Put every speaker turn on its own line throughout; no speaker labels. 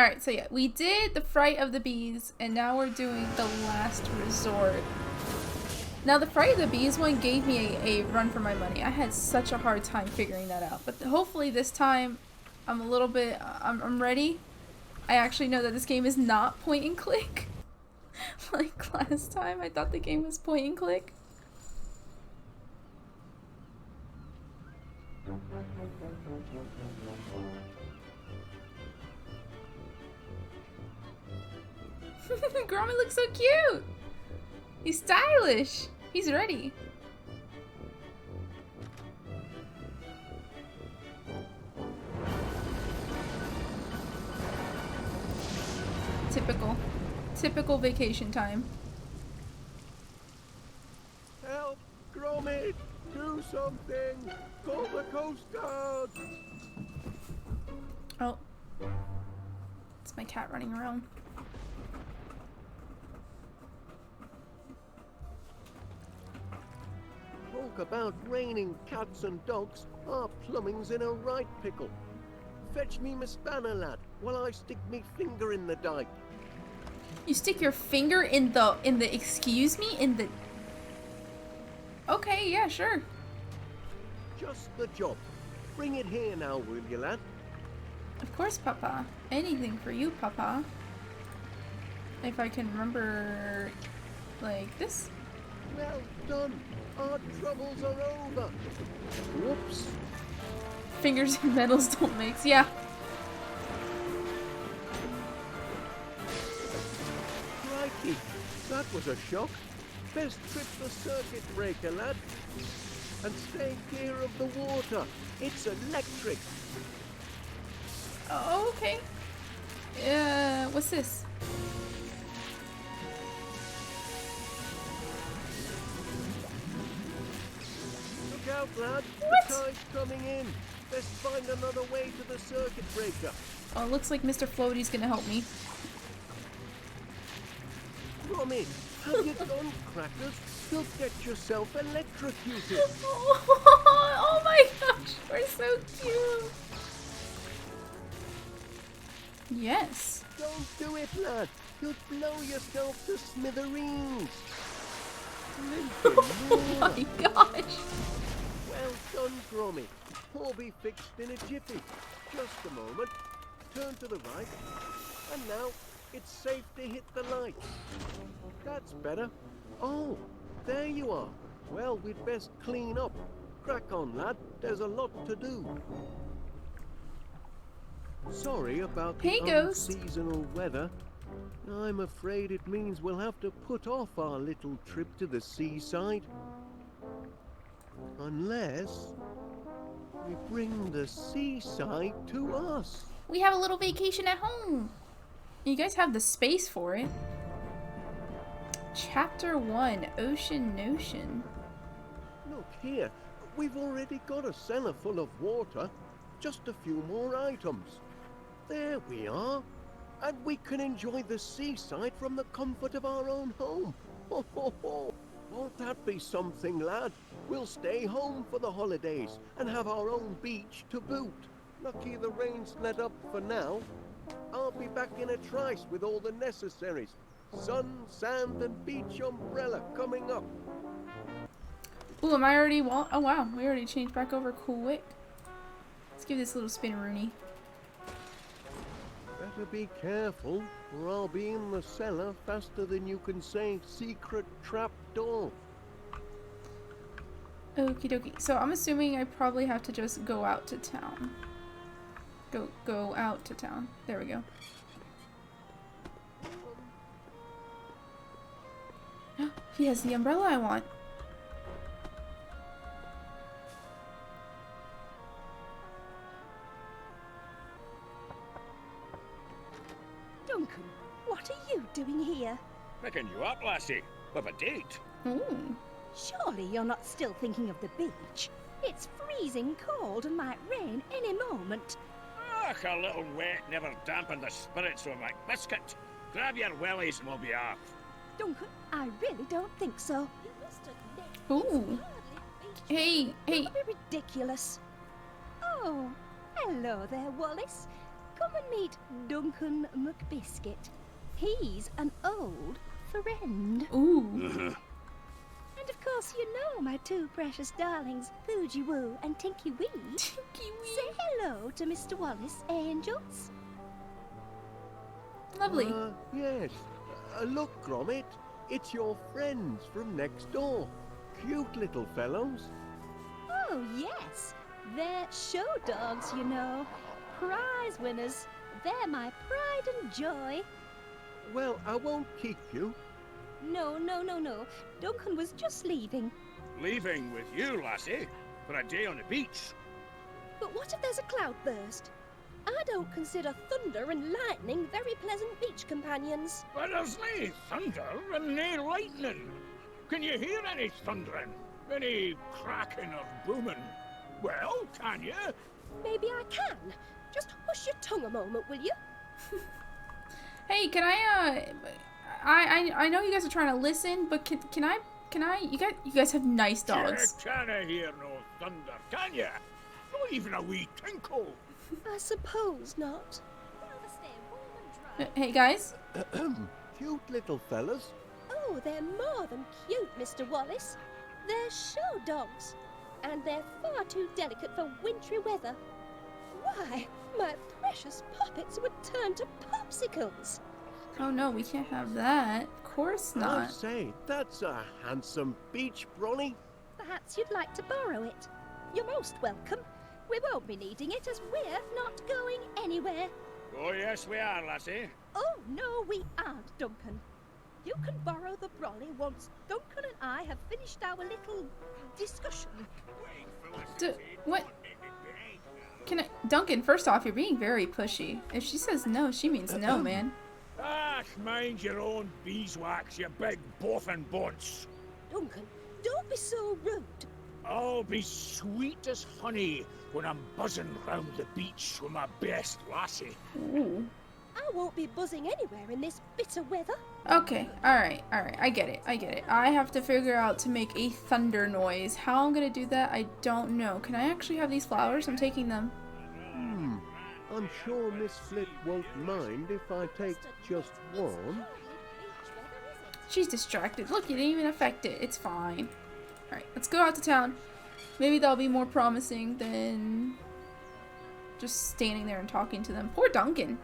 Alright, so yeah, we did the Fright of the Bees, and now we're doing the Last Resort. Now, the Fright of the Bees one gave me a run for my money. I had such a hard time figuring that out. But hopefully this time, I'm a little bit, I'm ready. I actually know that this game is not point and click. Like last time, I thought the game was point and click. Gromit looks so cute! He's stylish! He's ready. Typical vacation time.
Help! Gromit! Do something! Call the Coast Guard!
Oh. It's my cat running around.
Talk about raining cats and dogs. Our plumbing's in a right pickle. Fetch me my spanner, lad, while I stick me finger in the dike.
You stick your finger in the excuse me, in the... Okay, yeah, sure.
Just the job. Bring it here now, will you, lad?
Of course, Papa. Anything for you, Papa. If I can remember... like this?
Well done. Our troubles are over. Whoops.
Fingers and metals don't mix, yeah.
Crikey, that was a shock. Best trip the circuit breaker, lad. And stay clear of the water. It's electric.
Oh, okay. What's this?
Look out, lad.
What?
The tide's coming in. Let's find another way to the circuit breaker.
Oh, it looks like Mr. Floaty's gonna help me.
Gromit, have you done crackers? You'll get yourself electrocuted.
Oh my gosh, we're so cute. Yes.
Don't do it, lad. You'll blow yourself to smithereens.
Oh my gosh.
Well done, Gromit. All be fixed in a jiffy. Just a moment. Turn to the right. And now it's safe to hit the lights. That's better. Oh, there you are. Well, we'd best clean up. Crack on, lad. There's a lot to do. Sorry about the unseasonal weather. I'm afraid it means we'll have to put off our little trip to the seaside. Unless we bring the seaside to us.
We have a little vacation at home. You guys have the space for it. Chapter 1, Ocean Notion.
Look here. We've already got a cellar full of water. Just a few more items. There we are. And we can enjoy the seaside from the comfort of our own home. Ho, ho, ho. Won't that be something, lad? We'll stay home for the holidays and have our own beach to boot. Lucky the rain's let up for now. I'll be back in a trice with all the necessaries. Sun, sand, and beach umbrella coming up.
Ooh, am I already... oh wow, we already changed back over quick. Let's give this a little spin-a-rooney.
Better be careful, or I'll be in the cellar faster than you can say secret trap door.
Okie dokie. So I'm assuming I probably have to just go out to town. Go out to town. There we go. He has the umbrella I want.
Duncan, what are you doing here?
Picking you up, lassie. With a date.
Ooh.
Surely you're not still thinking of the beach. It's freezing cold and might rain any moment.
Ach, a little wet never dampened the spirits of McBiscuit. Grab your wellies and we'll be off.
Duncan, I really don't think so.
Ooh. Hey.
Don't be ridiculous. Oh, hello there, Wallace. Come Come and meet Duncan McBiscuit. He's an old friend.
Ooh.
And of course, you know my two precious darlings, Fuji Woo and Tinky Wee.
Tinky wee.
Say hello to Mr. Wallace, angels.
Lovely.
Yes. Look, Gromit. It's your friends from next door. Cute little fellows.
Oh, yes. They're show dogs, you know. Prize winners. They're my pride and joy.
Well, I won't keep you.
No. Duncan was just leaving.
Leaving with you, lassie, for a day on the beach.
But what if there's a cloudburst? I don't consider thunder and lightning very pleasant beach companions.
But there's nae thunder and nae lightning. Can you hear any thundering? Any cracking or booming? Well, can you?
Maybe I can. Just hush your tongue a moment, will you?
Hey, can I know you guys are trying to listen, but can I you guys have nice dogs.
You canna hear no thunder, can you? Not even a wee tinkle.
I suppose not. Rather stay warm and dry.
Hey guys.
Cute little fellas.
Oh, they're more than cute, Mr. Wallace. They're show dogs. And they're far too delicate for wintry weather. Why, my precious puppets would turn to popsicles.
Oh no, we can't have that. Of course
I
not.
say, that's a handsome beach, Bronny.
Perhaps you'd like to borrow it. You're most welcome. We won't be needing it as we're not going anywhere.
Oh, yes, we are, lassie.
Oh, no, we aren't, Duncan. You can borrow the brolly once Duncan and I have finished our little discussion.
What? Can I, Duncan, first off, you're being very pushy. If she says no, she means no, man.
Ah, mind your own beeswax, you big boffin bonce.
Duncan, don't be so rude.
I'll be sweet as honey when I'm buzzing round the beach with my best lassie.
Ooh.
I won't be buzzing anywhere in this bitter weather.
Okay, alright, I get it. I have to figure out to make a thunder noise. How I'm gonna do that, I don't know. Can I actually have these flowers? I'm taking them.
I'm sure Miss Flit won't mind if I take just one.
She's distracted. Look, you didn't even affect it. It's fine. Alright, let's go out to town. Maybe that'll be more promising than just standing there and talking to them. Poor Duncan.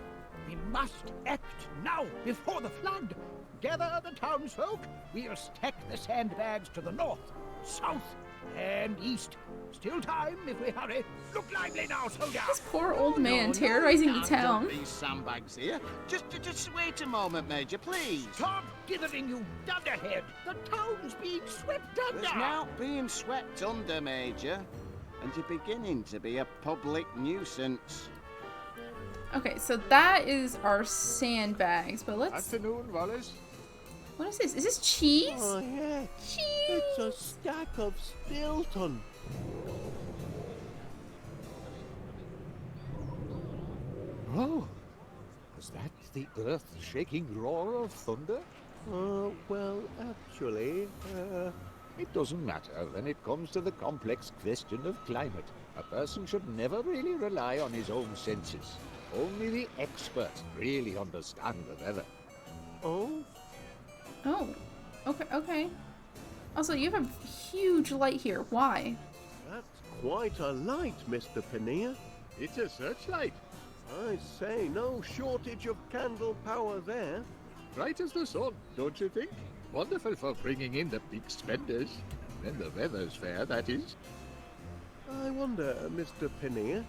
We must act now, before the flood. Gather the townsfolk. We'll stack the sandbags to the north, south, and east. Still time if we hurry. Look lively now, soldier.
This poor old man terrorizing the town.
These sandbags here. Just wait a moment, Major, please.
Stop dithering, you dunderhead. The town's being swept under.
It's now being swept under, Major, and you're beginning to be a public nuisance.
Okay, so that is our sandbags, but let's...
Afternoon, Wallace.
What is this? Is this cheese?
Oh, yeah.
Cheese!
It's a stack of Stilton.
Oh, was that the earth-shaking roar of thunder?
Well, actually,
It doesn't matter when it comes to the complex question of climate. A person should never really rely on his own senses. Only the experts really understand the weather.
oh,
Oh, okay. Also, you have a huge light here. Why?
that's quite a light, Mr. Panea.
It's a searchlight,
I say, no shortage of candle power there.
bright as the sun, don't you think? Wonderful for bringing in the big spenders. When the weather's fair, that is.
I wonder, Mr. Panea,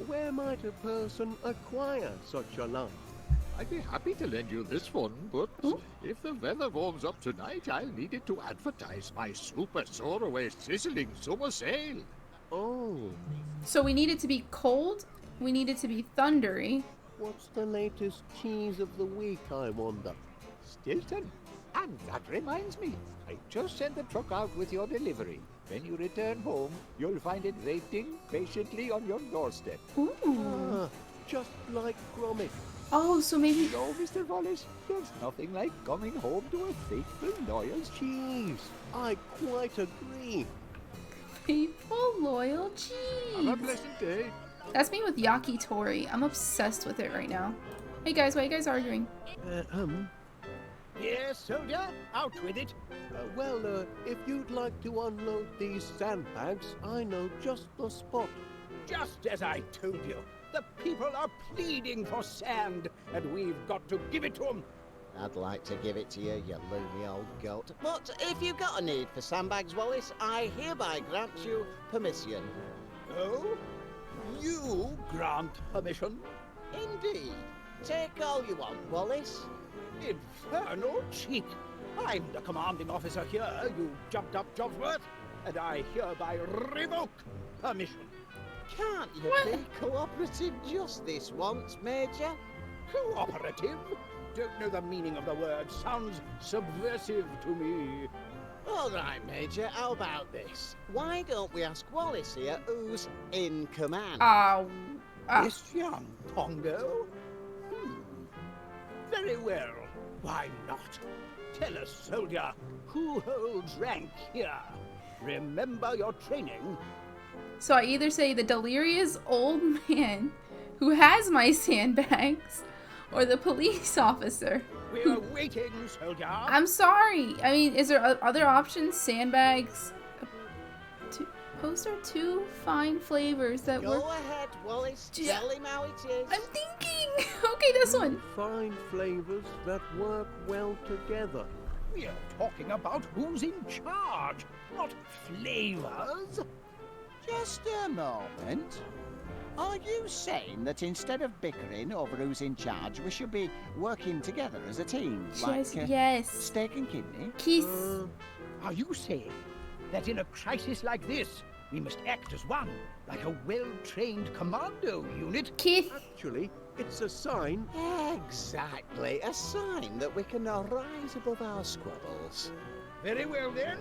where might a person acquire such a light?
I'd be happy to lend you this one, but
Ooh.
if the weather warms up tonight, I'll need it to advertise my super soaraway sizzling summer sale.
Oh,
So we need it to be cold, we need it to be thundery.
what's the latest cheese of the week, I wonder?
Stilton. And that reminds me, I just sent the truck out with your delivery. When you return home, you'll find it waiting patiently on your doorstep.
Ooh.
Ah, just like Gromit.
Oh, so maybe...
No, Mr. Wallace, there's nothing like coming home to a faithful, loyal
Cheese, I quite agree.
Faithful, loyal
Have a
cheese.
pleasant day.
That's me with yakitori. I'm obsessed with it right now. Hey guys, why are you guys arguing?
Yes, soldier, out with it.
If you'd like to unload these sandbags, I know just the spot.
Just as I told you, the people are pleading for sand, and we've got to give it to them.
I'd like to give it to you, you loony old goat. But if you've got a need for sandbags, Wallace, I hereby grant you permission.
Oh? You grant permission?
Indeed. Take all you want, Wallace.
Infernal cheek! I'm the commanding officer here, you jumped-up Jobsworth, and I hereby revoke permission.
Can't you be cooperative just this once, Major?
Cooperative? Don't know the meaning of the word. Sounds subversive to me.
All right, Major, how about this? Why don't we ask Wallace here who's in command?
This young Pongo? Very well. Why not? Tell us, soldier, who holds rank here? Remember your training.
So I either say the delirious old man who has my sandbags, or the police officer.
We're waiting, soldier.
I'm sorry. I mean, is there other options? Sandbags? Those are two fine flavors that
Go
work.
ahead, Wallace. Tell him how it is.
I'm thinking. Okay, this one.
Fine flavors that work well together.
We're talking about who's in charge, not flavors.
Just a moment. Are you saying that instead of bickering over who's in charge, we should be working together as a team?
Yes.
Steak and kidney?
Kiss.
Are you saying that in a crisis like this, we must act as one, like a well-trained commando unit?
Kiss.
Actually, it's a sign.
Exactly. A sign that we can rise above our squabbles.
Very well, then.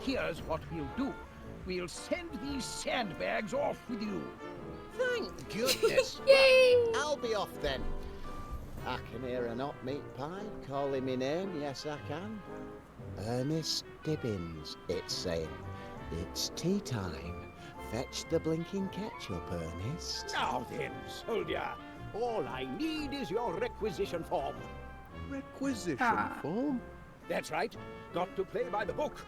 Here's what we'll do. We'll send these sandbags off with you.
Thank goodness.
Yay!
I'll be off then. I can hear an hot meat pie calling me name, yes I can. Ernest Dibbins, it's saying. It's tea time. Fetch the blinking ketchup, Ernest.
Now then, soldier, all I need is your requisition form.
Requisition form?
That's right. Got to play by the book.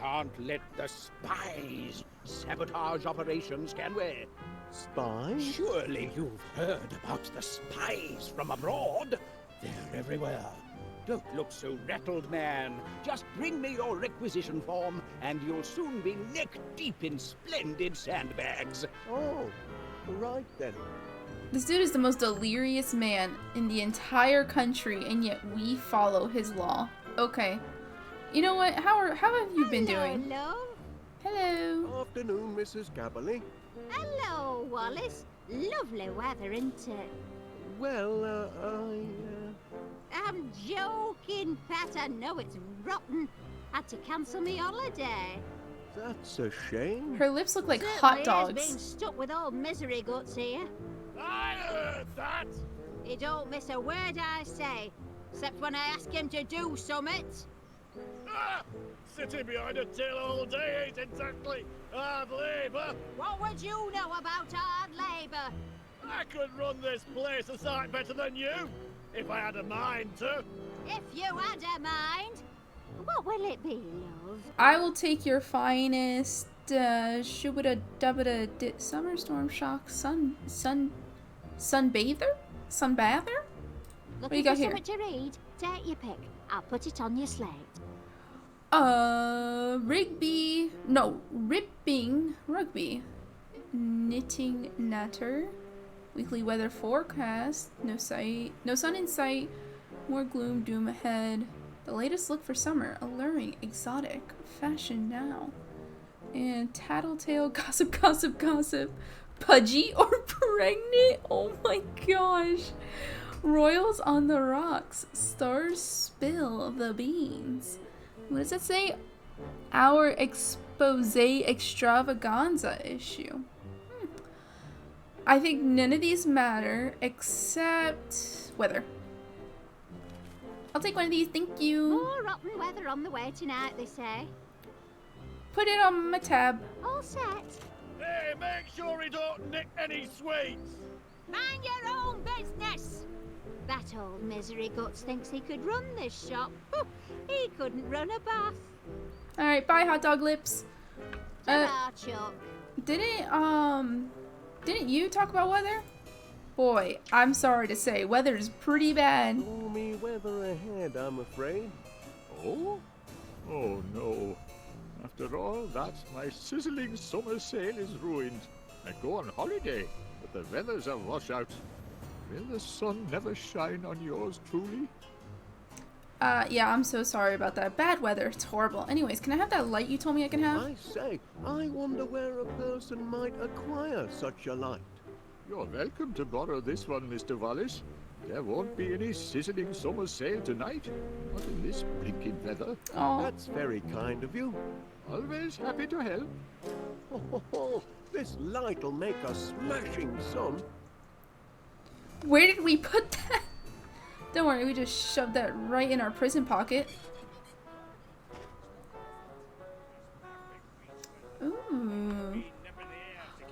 Can't let the spies sabotage operations, can we?
Spies?
Surely you've heard about the spies from abroad. They're everywhere. Don't look so rattled, man. Just bring me your requisition form, and you'll soon be neck-deep in splendid sandbags.
Oh, right then.
This dude is the most delirious man in the entire country, and yet we follow his law. Okay. You know what? How have you been doing?
Hello.
Hello.
Afternoon, Mrs. Gabberly.
Hello, Wallace. Lovely weather, isn't it?
Well,
I'm joking, Pat. I know it's rotten. Had to cancel me holiday.
That's a shame.
Her lips look like
Certainly
hot
is
dogs.
being stuck with old misery guts here.
I heard that!
He don't miss a word I say, except when I ask him to do summit.
Ah! Sitting behind a till all day ain't exactly hard labour.
What would you know about hard labour?
I could run this place a sight better than you, if I had a mind to.
If you had a mind. What will it be, love?
I will take your finest shubada dubada summer storm shock sunbather? Sunbather? What do you
Looking
got
for
here?
something to read? Take your pick. I'll put it on your slate.
Rugby. Knitting natter. Weekly weather forecast. No sun in sight. More gloom, doom ahead. The latest look for summer. Alluring, exotic, fashion now. And tattletale, gossip. Pudgy or pregnant? Oh my gosh. Royals on the rocks. Stars spill the beans. What does it say? Our expose extravaganza issue. I think none of these matter except weather. I'll take one of these, thank you.
More rotten weather on the way tonight, they say.
Put it on my tab.
All set.
Hey, make sure he don't nick any sweets.
Mind your own business! That old misery guts thinks he could run this shop. He couldn't run a bath.
Alright, bye, hot dog lips.
Ta-ra, Chuck.
Didn't you talk about weather? Boy, I'm sorry to say, weather's pretty bad.
Gloomy weather ahead, I'm afraid.
Oh? Oh no. After all that, my sizzling summer sail is ruined. I go on holiday, but the weather's a washout. Will the sun never shine on yours truly?
Yeah, I'm so sorry about that. Bad weather, it's horrible. Anyways, can I have that light you told me I can have?
I say, I wonder where a person might acquire such a light.
You're welcome to borrow this one, Mr. Wallace. There won't be any sizzling summer sail tonight. Not in this blinking weather.
Oh,
That's very kind of you.
Always happy to help.
Oh, this light'll make a smashing sun.
where did we put that? Don't worry, we just shoved that right in our prison pocket. Ooh.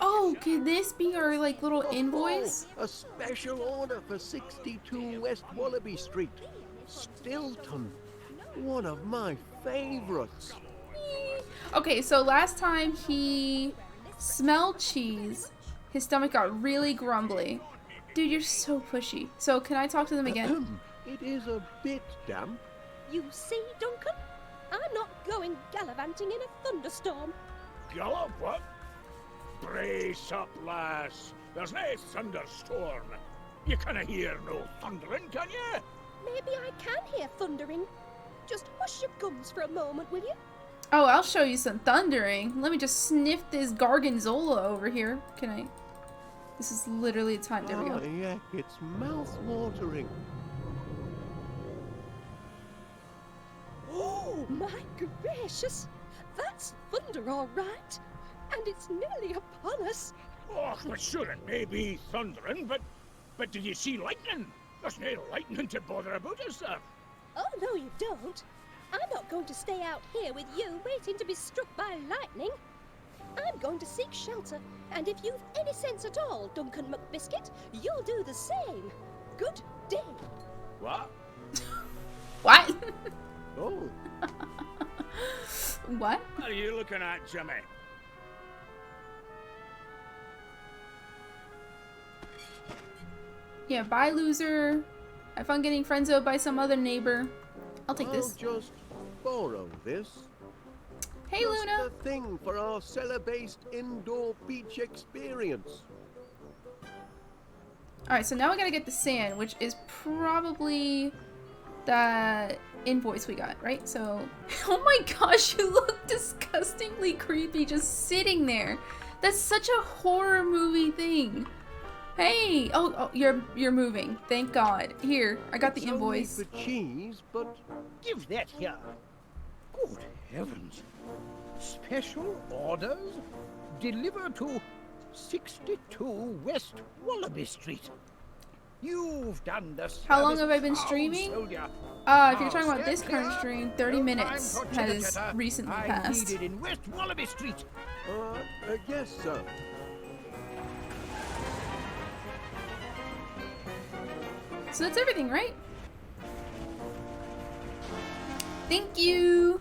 Oh, could this be our like little invoice?
A special order for 62 West Wallaby Street. Stilton. One of my favorites.
Okay, so last time he smelled cheese, his stomach got really grumbly. Dude, you're so pushy. So can I talk to them again?
It is a bit damp.
You see, Duncan? I'm not going gallivanting in a thunderstorm.
Gallop, what? Brace up, lass. There's no thunderstorm. You canna hear no thundering, can you?
Maybe I can hear thundering. Just hush your gums for a moment, will you?
Oh, I'll show you some thundering. Let me just sniff this gargonzola over here. Can I? This is literally the time. There we
Oh,
go.
yeah, it's mouth-watering.
Oh, my gracious! That's thunder, all right. And it's nearly upon us.
Oh, but sure it may be thundering, but did you see lightning? There's no lightning to bother about, is there?
Oh, no, you don't. I'm not going to stay out here with you waiting to be struck by lightning. I'm going to seek shelter, and if you've any sense at all, Duncan McBiscuit, you'll do the same. Good day.
What?
What?
Oh,
What?
What are you looking at, Jimmy?
Yeah, bye, loser. Have fun getting friend-zoned by some other neighbor. I'll take this.
I'll just borrow this.
Hey,
Just
Luna.
the thing for our cellar-based indoor beach experience.
Alright, so now we gotta get the sand, which is probably that invoice we got, right? So, oh my gosh, you look disgustingly creepy just sitting there. That's such a horror movie thing. Hey, oh, you're moving. Thank God. Here, I got the
It's only
invoice.
for cheese, but
Give that here. Good heavens. Special orders delivered to 62 West Wallaby Street. You've done this.
How long have I been streaming? If you're talking about this current stream, 30 minutes has recently passed.
Needed in West Wallaby Street.
yes, sir.
So that's everything, right? Thank you.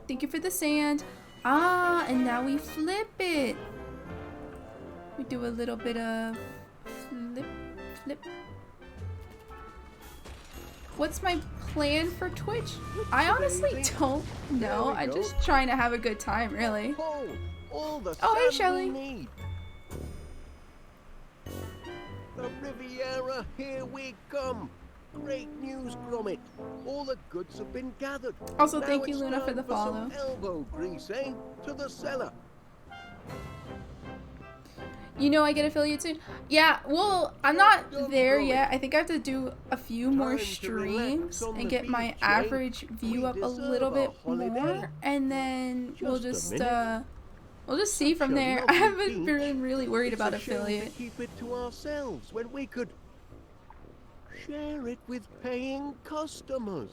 Thank you for the sand. Ah, and now we flip it. We do a little bit of flip. What's my plan for Twitch? I honestly don't know.
There we
I'm
go.
just trying to have a good time, really.
Oh, all the
Oh, hey,
sand
Shelley.
we need. The Riviera, here we come. Great news, Gromit. All the goods have been gathered.
Also,
Now
thank you,
it's
Luna, for
time
the follow.
Some elbow grease, eh? To the cellar.
You know I get affiliate soon? Yeah, well, I'm not
Don't
there
worry.
yet. I think I have to do a few more
Time to
streams
relax on
and
the
get my
beach, eh?
average view
We
up a
deserve
little
a
bit
holiday.
more, and then we'll
Just a
just
minute.
we'll just see from
Such a
there. I
lovely
haven't
beach.
been really worried
It's
about
a shame
affiliate.
to keep it to ourselves when we could share it with paying customers.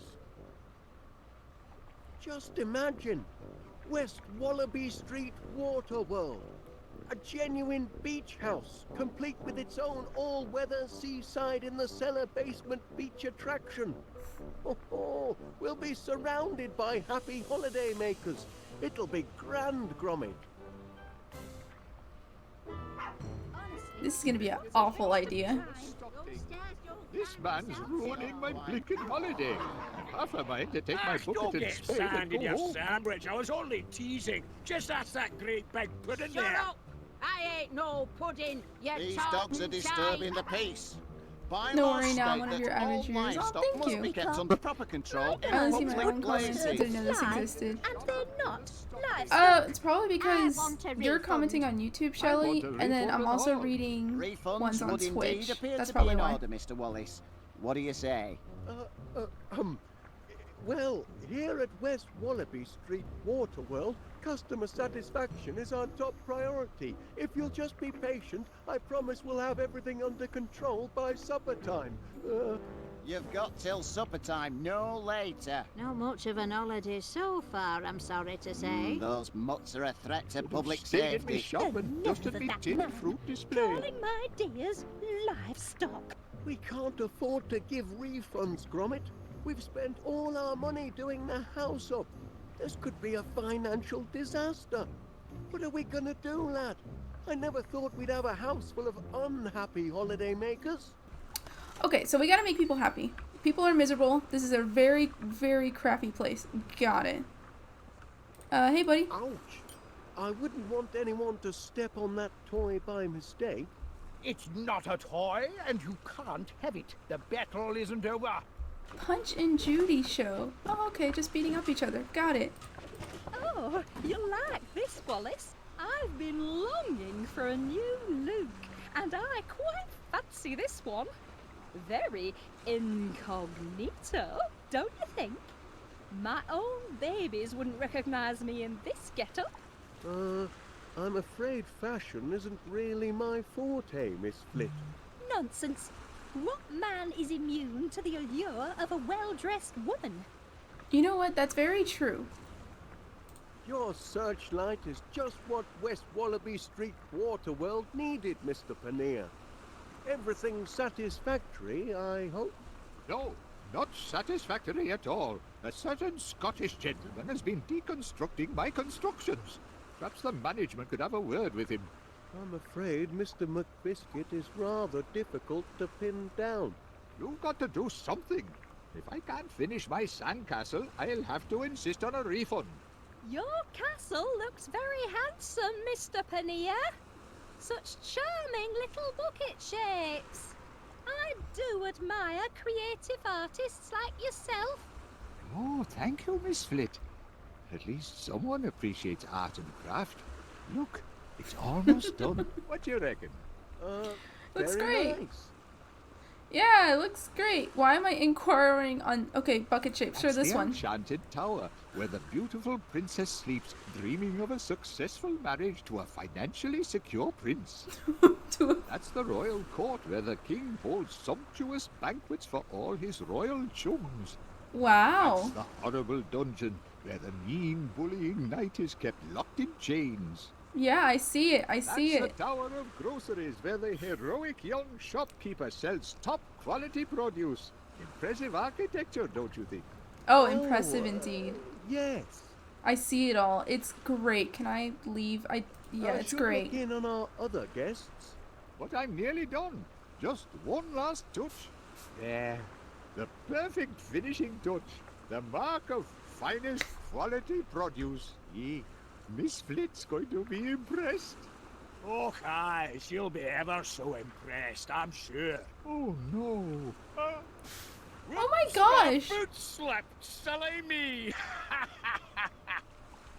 Just imagine West Wallaby Street Water World. A genuine beach house, complete with its own all-weather seaside in the cellar basement beach attraction. Oh, we'll be surrounded by happy holiday makers. It'll be grand, Gromit.
This is gonna be an awful idea.
This man's ruining my blinking holiday. I'm half a mind to take my
Don't
bucket and
get
spade
sand
and
in
go
your
home.
sandwich. I was only teasing. Just ask that great big pudding
Shut
there.
up! I ain't no pudding, you
These
talking
dogs are disturbing the peace. By
No
law
worry now,
state
one of
that
your
all
avatars. Oh,
livestock
thank
must
you.
be kept under proper control in
I only see my
public
own comments. I didn't know this
Fly,
existed.
And they're not livestock.
It's probably because
want a
you're
refund.
commenting on YouTube, Shelly,
want a
and then
refund
I'm
at
also
all.
reading
Refunds
ones on
would indeed
Twitch.
appear
That's
to be
probably
in
why.
order, Mr. Wallace. What do you say?
Well, here at West Wallaby Street Waterworld, customer satisfaction is our top priority. If you'll just be patient, I promise we'll have everything under control by supper time.
You've got till supper time, no later.
Not much of an holiday so far, I'm sorry to say.
Those mutts are a threat to public
Stayed in me
safety.
shop and dusted me
that
tin
man.
fruit display.
Calling my dears livestock.
We can't afford to give refunds, Gromit. We've spent all our money doing the house up. This could be a financial disaster. What are we gonna do, lad? I never thought we'd have a house full of unhappy holiday makers.
Okay, so we gotta make people happy. People are miserable. This is a very, very crappy place. Got it. Hey, buddy.
Ouch. I wouldn't want anyone to step on that toy by mistake.
It's not a toy, and you can't have it. The battle isn't over.
Punch and Judy show. Oh, okay, just beating up each other. Got it.
Oh, you like this, Wallace? I've been longing for a new look, and I quite fancy this one. Very incognito, don't you think? My own babies wouldn't recognize me in this getup.
I'm afraid fashion isn't really my forte, Miss Flit.
Nonsense. What man is immune to the allure of a well-dressed woman?
You know what? That's very true.
Your searchlight is just what West Wallaby Street Waterworld needed, Mr. Paneer. Everything satisfactory, I hope?
No, not satisfactory at all. A certain Scottish gentleman has been deconstructing my constructions. Perhaps the management could have a word with him.
I'm afraid Mr. McBiscuit is rather difficult to pin down.
You've got to do something. If I can't finish my sandcastle, I'll have to insist on a refund.
Your castle looks very handsome, Mr. Paneer. Such charming little bucket shapes. I do admire creative artists like yourself.
Oh, thank you, Miss Flit. At least someone appreciates art and craft. Look, it's almost done. What do you reckon?
Looks
Very
great.
nice.
Yeah, it looks great. Why am I inquiring on... Okay, bucket shape. Sure,
That's
this
the
one.
enchanted tower, where the beautiful princess sleeps, dreaming of a successful marriage to a financially secure prince. That's the royal court, where the king holds sumptuous banquets for all his royal chums.
Wow.
That's the horrible dungeon, where the mean, bullying knight is kept locked in chains.
Yeah, I see it. I see
That's
it.
the tower of groceries, where the heroic young shopkeeper sells top-quality produce. Impressive architecture, don't you think?
Oh, impressive indeed.
Yes.
I see it all. It's great. Can I leave? Yeah, it's
should
great.
look in on our other guests.
But I'm nearly done. Just one last touch. There. The perfect finishing touch. The mark of finest quality produce. Miss Flit's going to be impressed.
Oh, aye, she'll be ever so impressed, I'm sure.
Oh, no.
Oh my gosh!
Boot slipped, silly me!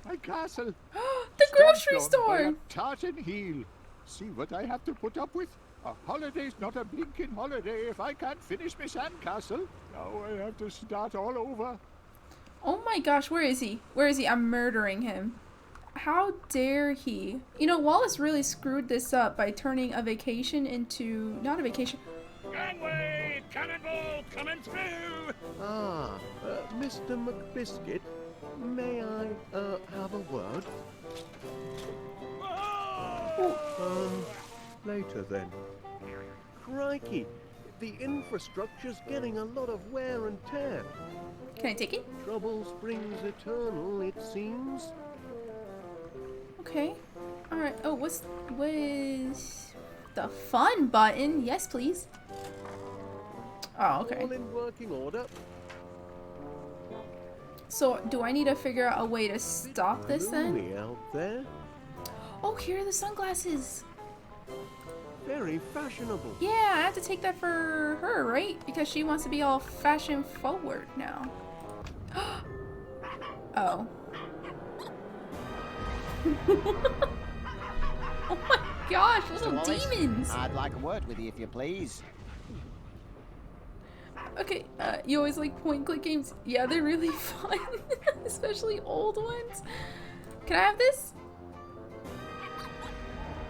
My castle.
The grocery
Stomped on by
store!
a tartan heel. See what I have to put up with? A holiday's not a blinking holiday if I can't finish my sandcastle. Now I have to start all over.
Oh my gosh, where is he? Where is he? I'm murdering him. How dare he? You know, Wallace really screwed this up by turning a vacation into... Not a vacation.
Gangway! Cannonball coming through!
Mr. McBiscuit, may I, have a word?
Whoa!
Later then. Crikey, the infrastructure's getting a lot of wear and tear.
Can I take it?
Trouble springs eternal, it seems.
Okay. Alright. Oh, what's the fun button? Yes, please. Oh, okay.
All in working order.
So, do I need to figure out a way to stop this then?
Gloomy out there.
Oh, here are the sunglasses.
Very fashionable.
Yeah, I have to take that for her, right? Because she wants to be all fashion forward now. Oh. Oh my gosh, little
Wallace,
demons!
I'd like a word with you, if you please.
Okay, you always like point-and-click games. Yeah, they're really fun. Especially old ones. Can I have this?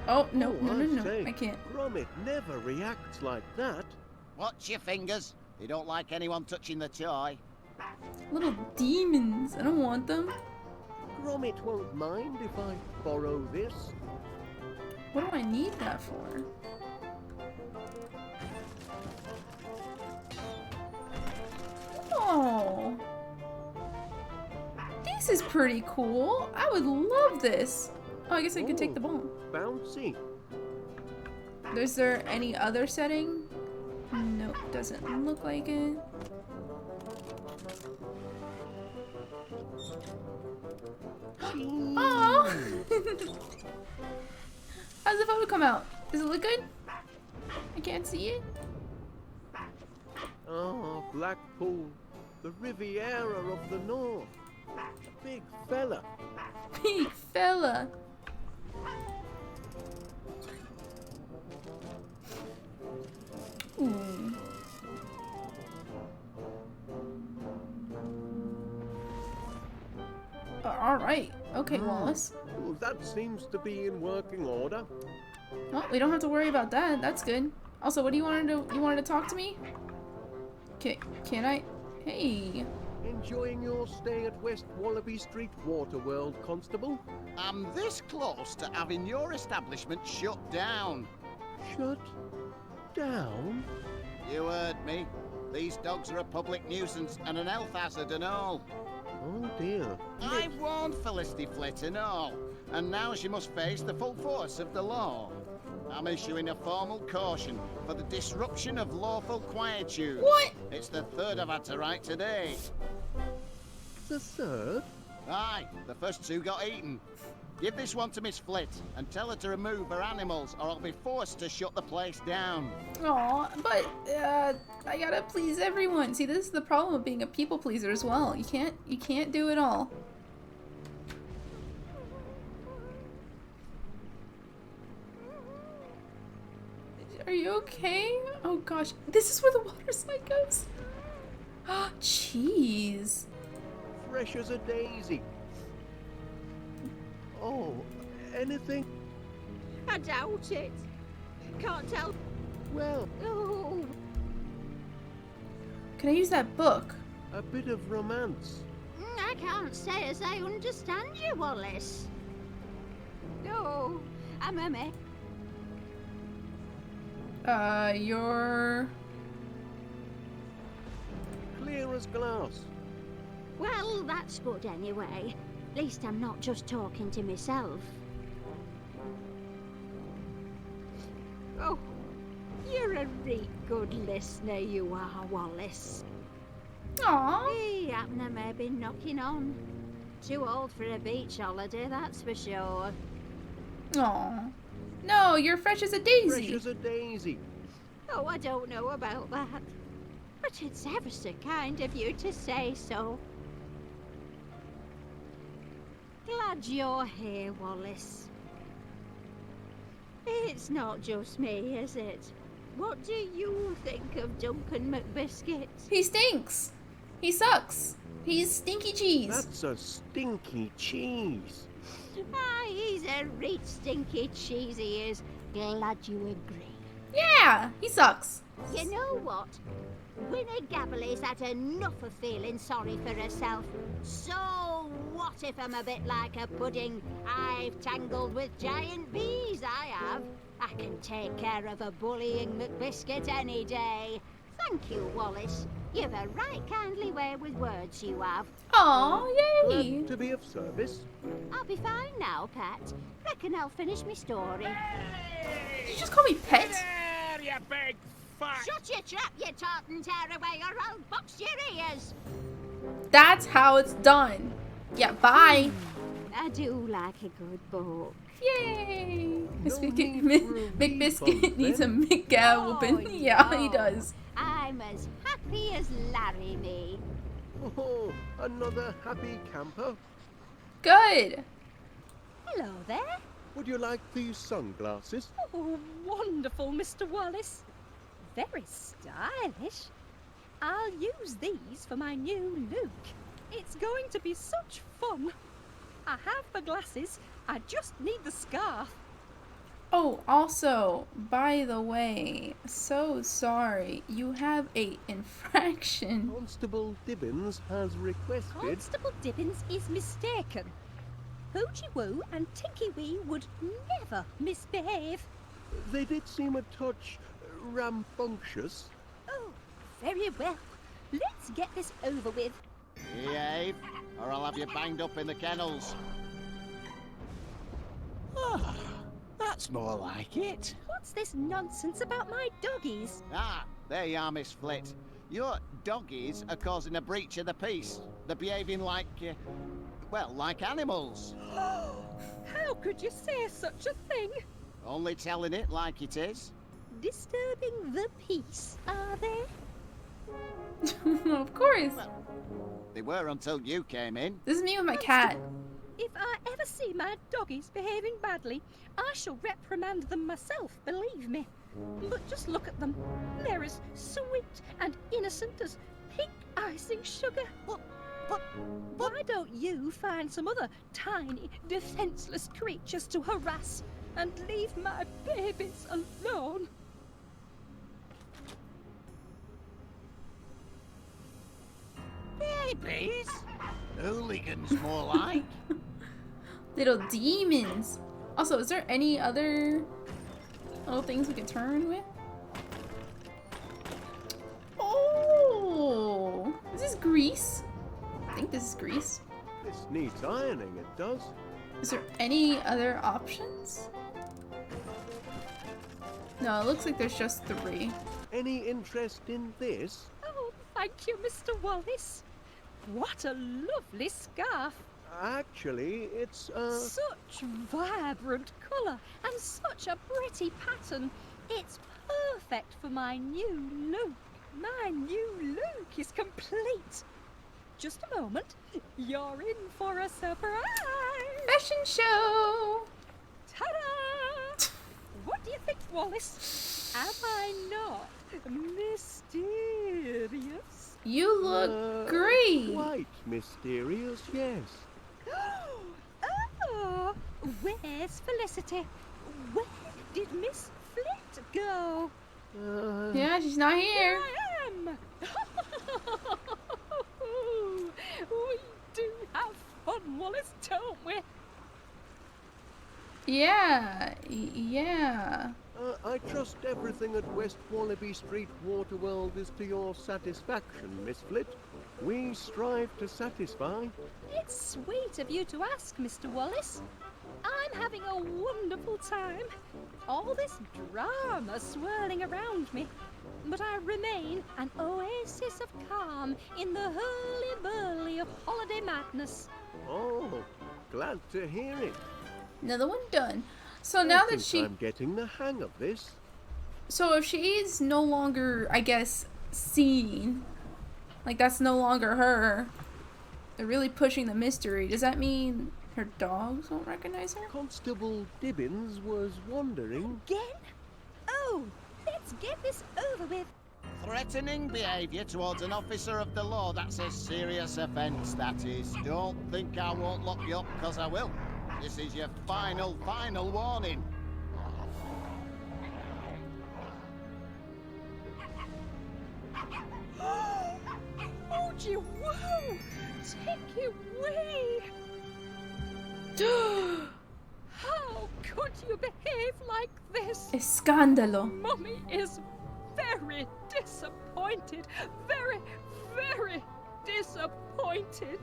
Oh, no, no,
say,
I can't.
Gromit never reacts like that.
Watch your fingers. They don't like anyone touching the toy.
Little demons. I don't want them.
Gromit won't mind if I borrow this.
What do I need that for? Oh. This is pretty cool. I would love this. Oh, I guess I could take the ball.
Bouncy.
Is there any other setting? Nope, doesn't look like it. Oh! How's the photo come out? Does it look good? I can't see it.
Ah, Blackpool, the Riviera of the North. Big fella.
Big fella. Ooh. Alright. Okay, Wallace.
Well, that seems to be in working order.
Well, we don't have to worry about that. That's good. Also, what do you want to do? You wanted to talk to me? Can I? Hey.
Enjoying your stay at West Wallaby Street Waterworld, Constable?
I'm this close to having your establishment shut down.
Shut down?
You heard me. These dogs are a public nuisance and an health hazard and all.
Oh dear.
I warned Felicity Flit and all, and now she must face the full force of the law. I'm issuing a formal caution for the disruption of lawful quietude.
What?
It's the third I've had to write today.
The third?
Aye, the first two got eaten. Give this one to Miss Flit and tell her to remove her animals or I'll be forced to shut the place down.
Aw, but I gotta please everyone. See, this is the problem of being a people pleaser as well. You can't do it all. Are you okay? Oh gosh, this is where the water slide goes. Jeez.
Fresh as a daisy. Oh, anything?
I doubt it. Can't tell.
Well,
Oh,
Can I use that book?
a bit of romance.
I can't say as I understand you, Wallace.
no, I'm a mess.
You're...
Clear as glass.
Well, that's good anyway. At least I'm not just talking to myself.
Oh, you're a real good listener, you are, Wallace.
Aw.
Hey, Abner may be knocking on. Too old for a beach holiday, that's for sure.
Aw. No, you're fresh as a
Fresh
daisy.
as a daisy.
Oh, I don't know about that. But it's ever so kind of you to say so. Glad you're here, Wallace. It's not just me, is it? What do you think of Duncan McBiscuit?
He stinks. He sucks. He's stinky cheese.
That's a stinky cheese.
Ah, he's a real stinky cheese, he is. Glad you agree.
Yeah, he sucks.
You know what?
Winnie Gabbley's had enough of feeling sorry for herself. So what if I'm a bit like a pudding? I've tangled with giant bees, I have. I can take care of a bullying McBiscuit any day. Thank you, Wallace. You've a right kindly way with words, you have.
Aw, yay!
Glad to be of service.
I'll be fine now, Pat. Reckon I'll finish my story.
Did you just call me pet?
There, you big fat.
Shut your trap, you tartan tearaway, or I'll box your ears.
That's how it's done. Yeah, bye.
I do like a good book.
Yay!
No need for a
McBiscuit
refund,
needs a
then.
McGowan.
Oh,
Yeah, he
no.
does.
I'm as happy as Larry me.
Oh, another happy camper.
Good.
Hello there.
Would you like these sunglasses?
Oh, wonderful, Mr. Wallace. Very stylish. I'll use these for my new look. It's going to be such fun. I have the glasses. I just need the scarf.
Oh, also, by the way, so sorry. You have a infraction.
Constable Dibbins has requested.
Constable Dibbins is mistaken. Hoochie Woo and Tinky Wee would never misbehave.
They did seem a touch rambunctious.
Oh, very well. Let's get this over with.
Behave, or I'll have you banged up in the kennels.
Ah, that's more like it.
What's this nonsense about my doggies?
Ah, there you are, Miss Flit. Your doggies are causing a breach of the peace. They're behaving like, well, like animals.
How could you say such a thing?
Only telling it like it is.
Disturbing the peace, are they?
Of course.
Well, they were until you came in.
This is me with my cat.
If I ever see my doggies behaving badly, I shall reprimand them myself, believe me. But just look at them. They're as sweet and innocent as pink icing sugar. Why don't you find some other tiny, defenseless creatures to harass and leave my babies alone?
Babies? Hooligans, more like.
Little demons. Also, is there any other little things we can turn with? Oh, is this grease? I think this is grease.
This needs ironing, it does.
Is there any other options? No, it looks like there's just 3.
Any interest in this?
Oh, thank you, Mr. Wallace. What a lovely scarf.
Actually, it's,
Such vibrant colour and such a pretty pattern. It's perfect for my new look. My new look is complete. Just a moment. You're in for a surprise.
Fashion show.
Ta-da! What do you think, Wallace? Am I not mysterious?
You look great.
Quite mysterious, yes.
Oh, where's Felicity? Where did Miss Flit go?
Yeah, she's not here.
Here I am. We do have fun, Wallace, don't we?
Yeah, yeah.
I trust everything at West Wallaby Street Waterworld is to your satisfaction, Miss Flit. We strive to satisfy.
It's sweet of you to ask, Mr. Wallace. I'm having a wonderful time. All this drama swirling around me. But I remain an oasis of calm in the hurly-burly of holiday madness.
Oh, glad to hear it.
Another one done. So now
I
that
think I'm getting the hang of this.
So if she is no longer, I guess, seen, like that's no longer her, they're really pushing the mystery. Does that mean her dogs won't recognize her?
Constable Dibbins was wondering.
Again? Oh, let's get this over with.
Threatening behaviour towards an officer of the law, that's a serious offence, that is. Don't think I won't lock you up, because I will. This is your final warning.
take away. How could you behave like this?
Escándalo.
Mummy is very disappointed. Very, very disappointed.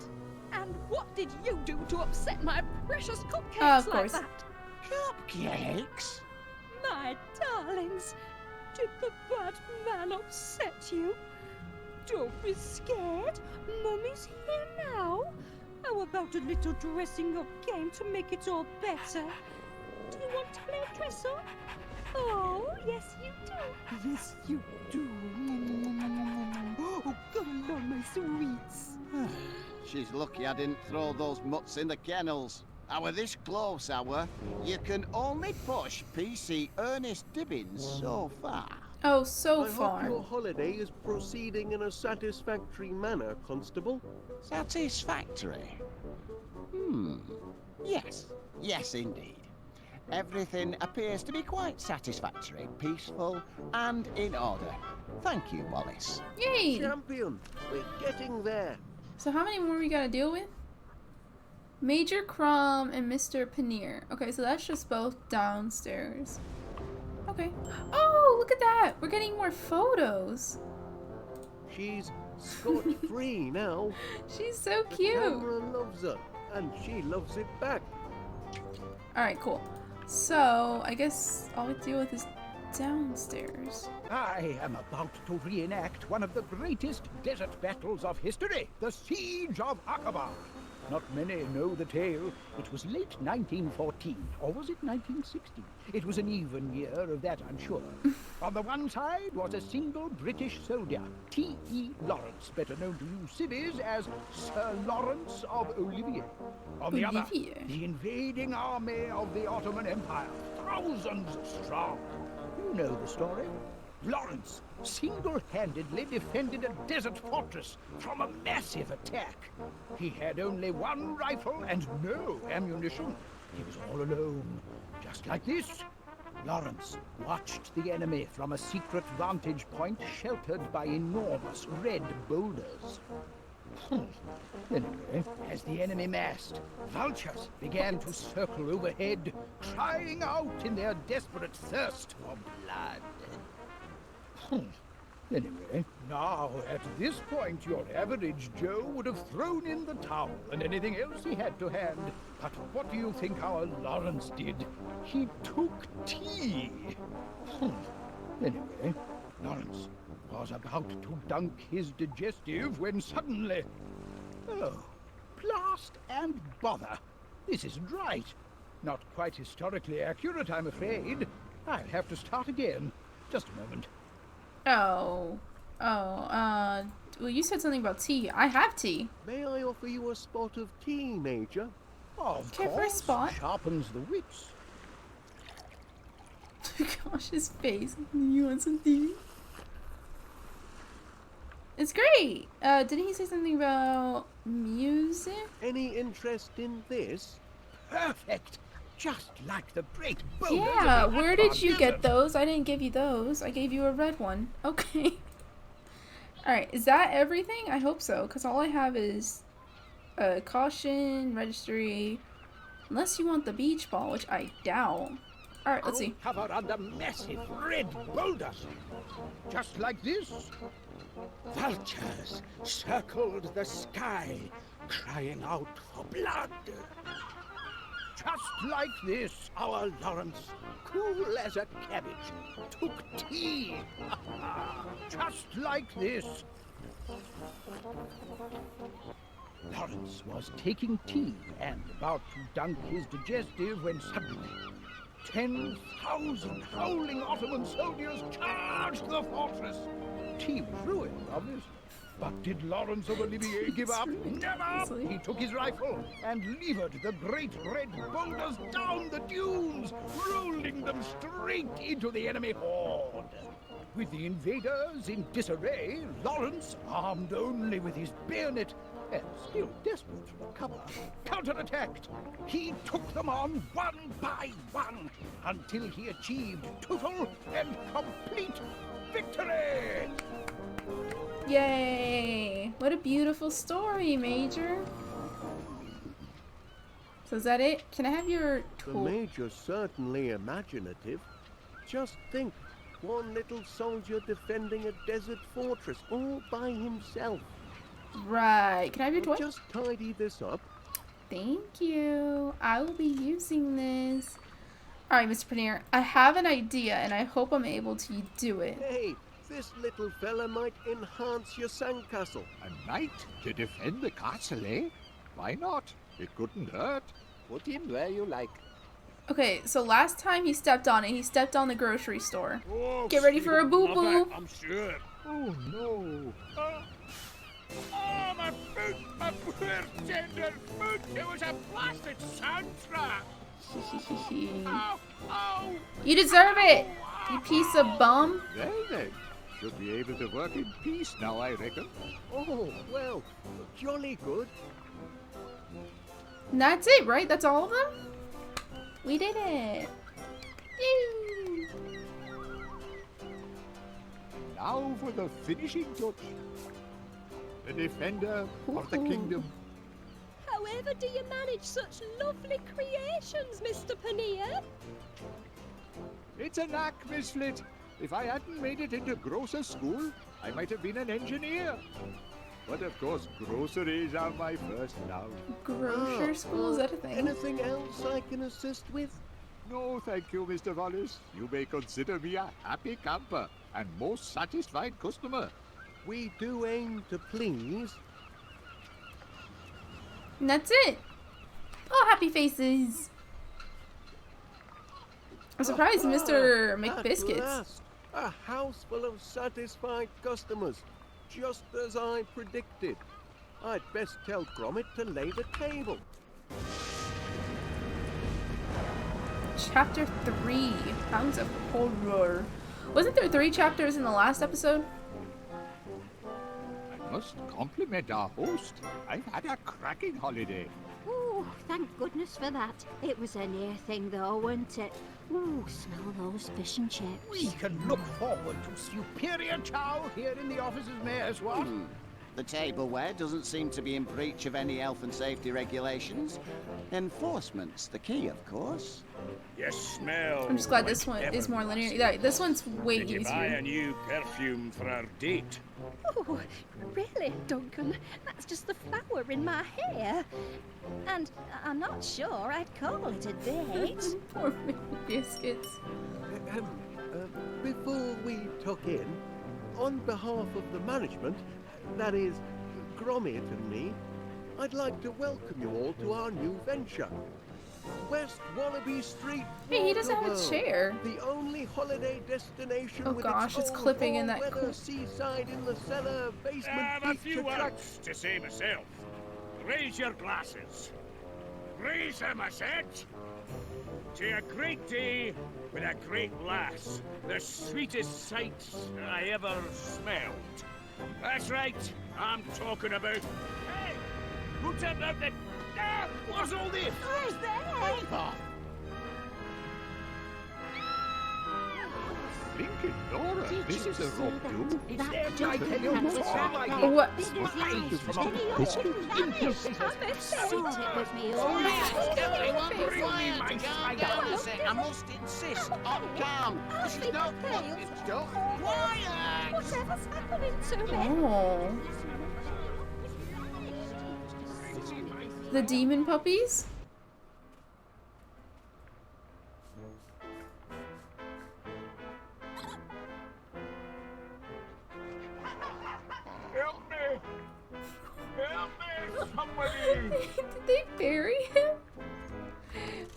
And what did you do to upset my precious cupcakes
Of
like
course.
that?
Cupcakes?
My darlings, did the bad man upset you? Don't be scared. Mummy's here now. How about a little dressing up game to make it all better? Do you want to play dress up? Oh, yes you do. Yes you do. Oh, come along, my sweets.
She's lucky I didn't throw those mutts in the kennels. Our this close, you can only push PC Ernest Dibbins so far.
Oh, so
I
far.
hope your holiday is proceeding in a satisfactory manner, Constable.
Satisfactory? Yes indeed. Everything appears to be quite satisfactory, peaceful, and in order. Thank you, Wallace.
Yay!
Champion, we're getting there.
So how many more we gotta deal with? Major Crumb and Mr. Paneer. Okay, so that's just both downstairs. Okay. Oh, look at that! We're getting more photos.
She's scot-free now.
She's so
The
cute.
camera loves her, and she loves it back.
Alright, cool. So, I guess all we deal with is downstairs.
I am about to reenact one of the greatest desert battles of history, the Siege of Aqaba. Not many know the tale. It was late 1914, or was it 1916? It was an even year, of that I'm sure. On the one side was a single British soldier, T.E. Lawrence, better known to you civvies as Sir Lawrence of Olivier. On the other,
Olivier.
the invading army of the Ottoman Empire, thousands strong. You know the story. Lawrence single-handedly defended a desert fortress from a massive attack. He had only one rifle and no ammunition. He was all alone. Just like this, Lawrence watched the enemy from a secret vantage point sheltered by enormous red boulders. Anyway, as the enemy massed, vultures began to circle overhead, crying out in their desperate thirst for blood. Anyway, now at this point your average Joe would have thrown in the towel and anything else he had to hand. But what do you think our Lawrence did? He took tea. Anyway, Lawrence was about to dunk his digestive when suddenly... Oh, blast and bother. This isn't right. Not quite historically accurate, I'm afraid. I'll have to start again. Just a moment.
Well, you said something about tea. I have tea.
May I offer you a spot of tea, Major?
Of
Care for a
course,
spot?
sharpens the wits.
Gosh, his face. You want some tea? It's great. Didn't he say something about music?
Any interest in this?
Perfect. Just like the great boulders
Yeah,
of the
where
Aardman
did you get
Desert.
those? I didn't give you those. I gave you a red one. Okay. Alright, is that everything? I hope so, because all I have is caution, registry, unless you want the beach ball, which I doubt. Alright, let's see.
Covered under massive red boulders. Just like this. Vultures circled the sky, crying out for blood. Just like this, our Lawrence, cool as a cabbage, took tea. Just like this. Lawrence was taking tea and about to dunk his digestive when suddenly 10,000 howling Ottoman soldiers charged the fortress. Tea was ruined, obviously. But did Lawrence of Olivier give up? Never! He took his rifle and levered the great red boulders down the dunes, rolling them straight into the enemy horde. With the invaders in disarray, Lawrence, armed only with his bayonet and still desperate for cover, counterattacked. He took them on one by one until he achieved total and complete victory!
Yay! What a beautiful story, Major. So is that it? Can I have your
The
tool?
Major's certainly imaginative. Just think, one little soldier defending a desert fortress all by himself.
Right. Can I have your
I'll
toy?
just tidy this up.
Thank you. I will be using this. Alright, Mr. Paneer. I have an idea, and I hope I'm able to do it.
Hey, this little fella might enhance your sandcastle.
A knight to defend the castle, eh? Why not? It couldn't hurt. Put him where you like.
Okay, so last time he stepped on it, he stepped on the grocery store.
Oh,
Get ready for a boo-boo.
love it, I'm sure.
Oh, no.
Oh, my foot! My poor tender foot! It was a blasted sand trap! Oh, oh!
You deserve it, you piece of bum.
Well then, should be able to work in peace now, I reckon.
Oh, well, jolly good.
And that's it, right? That's all of them? We did it. Yay.
Now for the finishing touch. The defender of the
Ooh.
kingdom.
However do you manage such lovely creations, Mr. Paneer?
It's a knack, Miss Flit. If I hadn't made it into grocer school, I might have been an engineer. But of course, groceries are my first love.
Grocer school, is that a thing?
Anything else I can assist with?
No, thank you, Mr. Wallace. You may consider me a happy camper and most satisfied customer.
We do aim to please.
And that's it. Oh, happy faces. I'm surprised Mr.
At
McBiscuits.
last, a house full of satisfied customers, just as I predicted. I'd best tell Gromit to lay the table.
Chapter 3, Hounds of Horror. Wasn't there 3 chapters in the last episode?
I must compliment our host. I've had a cracking holiday.
Oh, thank goodness for that. It was a near thing though, wasn't it? Ooh, smell those fish and chips.
We can look forward to superior chow here in the offices, Mayor's what?
The tableware doesn't seem to be in breach of any health and safety regulations. Enforcement's the key, of course.
You smell.
I'm just glad
like
this one is more linear.
everlasting.
Yeah, this one's way
Did you buy
easier.
a new perfume for our date?
Oh, really, Duncan? That's just the flower in my hair. And I'm not sure I'd call it a date.
Poor biscuits.
Before we tuck in, on behalf of the management, that is, Gromit and me, I'd like to welcome you all to our new venture. West Wallaby Street.
Hey, he doesn't have a
World,
chair.
The only holiday destination
Oh
with
gosh,
its
it's
own
clipping in that
all-weather
cool-
seaside in the cellar,
I
basement,
have a
beach
few
attraction.
words to say myself. Raise your glasses. Raise them, I said. To a great day with a great lass. The sweetest sight I ever smelled. That's right, I'm talking about... Hey! Who turned out the... Ah, what's all this?
Who's there?
Blinking Dora, this is a rock too.
It's
That
them, I tell you,
doesn't
all
sound
like
like
it.
What?
Big as
Slides
life.
from
Steady
a
on.
biscuit
Damn
into
it.
scissors.
Sort it with me,
Oh,
all
yes.
right.
Everyone
Quiet,
really my
calm down a sec. I must insist on calm. This is not what it's done. Quiet!
Whatever's happening to me?
Oh. The demon puppies?
Help me! Help me, somebody!
Did they bury him?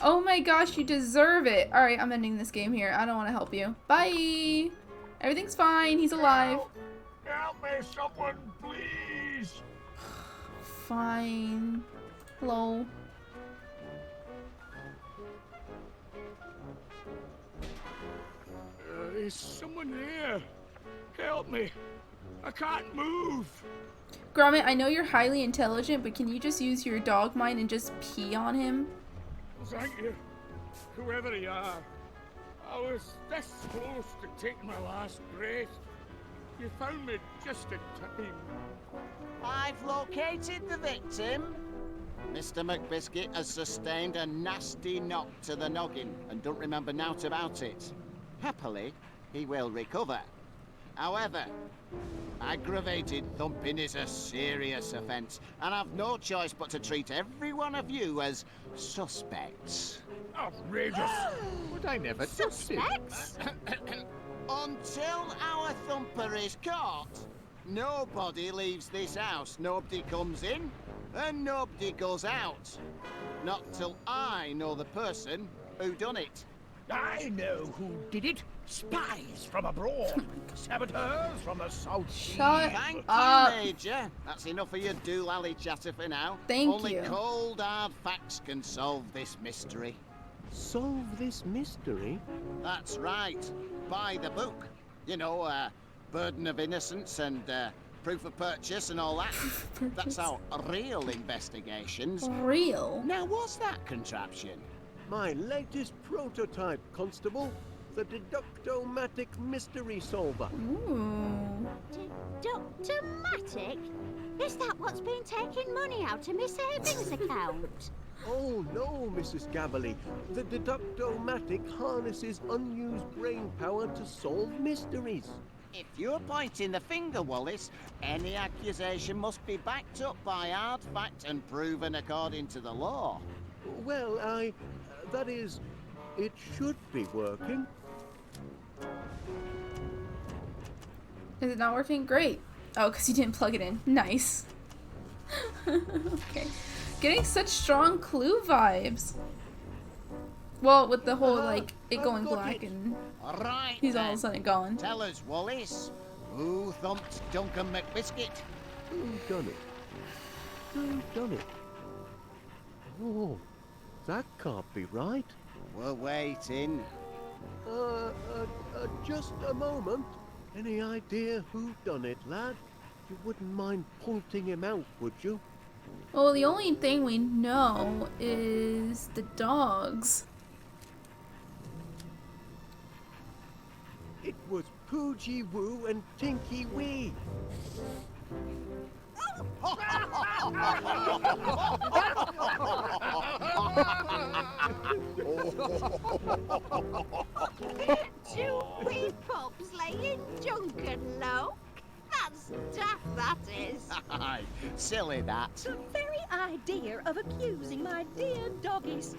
Oh my gosh, you deserve it. Alright, I'm ending this game here. I don't want to help you. Bye! Everything's fine. He's alive.
Help me, someone, please!
Fine. Hello.
Is someone there? Help me! I can't move!
Gromit, I know you're highly intelligent, but can you just use your dog mind and just pee on him?
Thank you, whoever you are. I was this close to taking my last breath. You found me just in time.
I I've located the victim. Mr. McBiscuit has sustained a nasty knock to the noggin and don't remember naught about it. Happily, he will recover. However, aggravated thumping is a serious offence, and I've no choice but to treat every one of you as suspects.
Outrageous!
But I never touched it.
Suspects?
Until our thumper is caught, nobody leaves this house. Nobody comes in, and nobody goes out. Not till I know the person who done it.
I know who did it. Spies from abroad. Saboteurs from the south.
Shut
Thank
up.
you, Major. That's enough of your doolally chatter for now.
Thank
Only
you.
cold, hard facts can solve this mystery.
Solve this mystery?
That's right. By the book. You know, burden of innocence and proof of purchase and all that. That's how real investigations.
Real.
Now, what's that contraption?
My latest prototype, Constable. The Deductomatic Mystery Solver.
Ooh.
Deductomatic? Is that what's been taking money out of my savings account?
Oh no, Mrs. Gabberly. The Deductomatic harnesses unused brain power to solve mysteries.
If you're pointing the finger, Wallace, any accusation must be backed up by hard fact and proven according to the law.
Well, that is, it should be working.
Is it not working? Great. Oh, because you didn't plug it in. Nice. Okay. Getting such strong Clue vibes. Well, with the whole, like, it going black and
All right,
he's all of
then.
a sudden gone.
Tell us, Wallace, who thumped Duncan McBiscuit?
Who done it? Who done it? Oh, that can't be right.
We're waiting.
Just a moment. Any idea who done it, lad? You wouldn't mind pointing him out, would you?
Well, the only thing we know is the dogs.
It was Poogie Woo and Tinky Wee.
Two wee pups laying Duncan low? That's daft, that is.
Aye, silly that.
The very idea of accusing my dear doggies.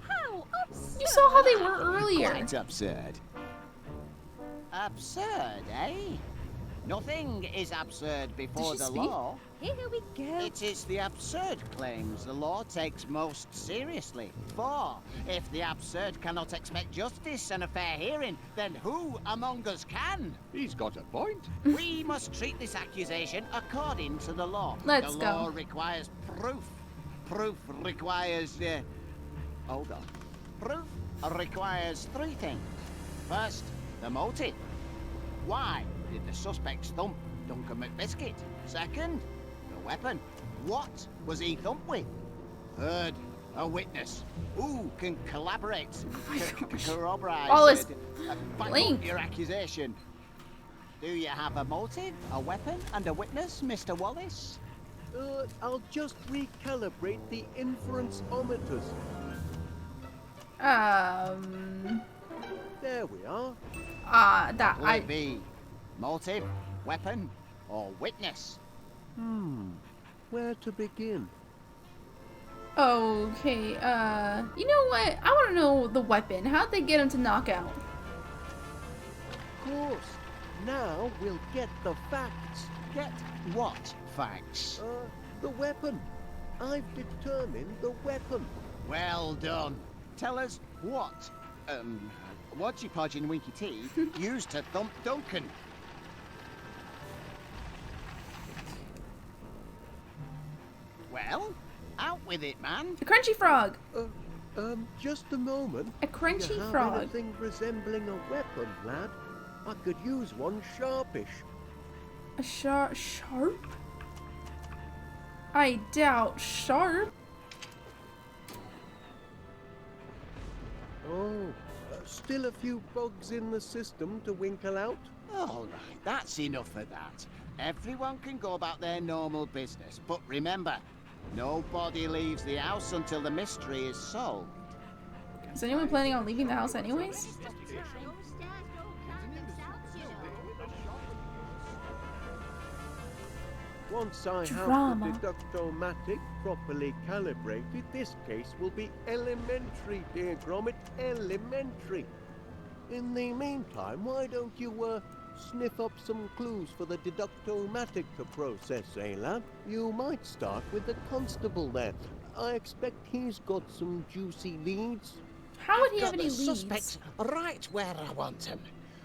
How absurd!
You saw how they were earlier.
Quite absurd. Absurd, eh? Nothing is absurd before
she
the
speak?
law.
Here we go.
It is the absurd claims the law takes most seriously. For if the absurd cannot expect justice and a fair hearing, then who among us can?
He's got a point.
We must treat this accusation according to the law.
Let's
the
go.
law requires proof. Proof requires... hold on. Proof requires three things. First, the motive. Why did the suspects thump Duncan McBiscuit? Second, the weapon. What was he thumped with? Third, a witness. Who can collaborate, corroborate,
Wallace,
back
Link.
up your accusation? Do you have a motive, a weapon, and a witness, Mr. Wallace?
I'll just recalibrate the inference-ometers. There we are.
That
Will it be motive, weapon, or witness?
Where to begin?
Okay, you know what? I want to know the weapon. How'd they get him to knock out?
Of course. Now we'll get the facts.
Get what facts?
The weapon. I've determined the weapon.
Well done. Tell us what, Watchy Podge and Winky T used to thump Duncan. Well, out with it, man.
A crunchy frog.
Just a moment.
A crunchy
Do you have
frog.
anything resembling a weapon, lad? I could use one sharpish.
A sharp? I doubt sharp.
Oh, still a few bugs in the system to winkle out.
All right, that's enough of that. everyone can go about their normal business. But remember, nobody leaves the house until the mystery is solved.
Is anyone planning on leaving the house anyways?
Once I
Drama.
have the deductomatic properly calibrated, this case will be elementary, dear Gromit, elementary. In the meantime, why don't you, sniff up some clues for the deductomatic to process, eh, lad? You might start with the constable there. I expect he's got some juicy leads.
How would he have
Got
any
the
leads?
suspects right where I want them.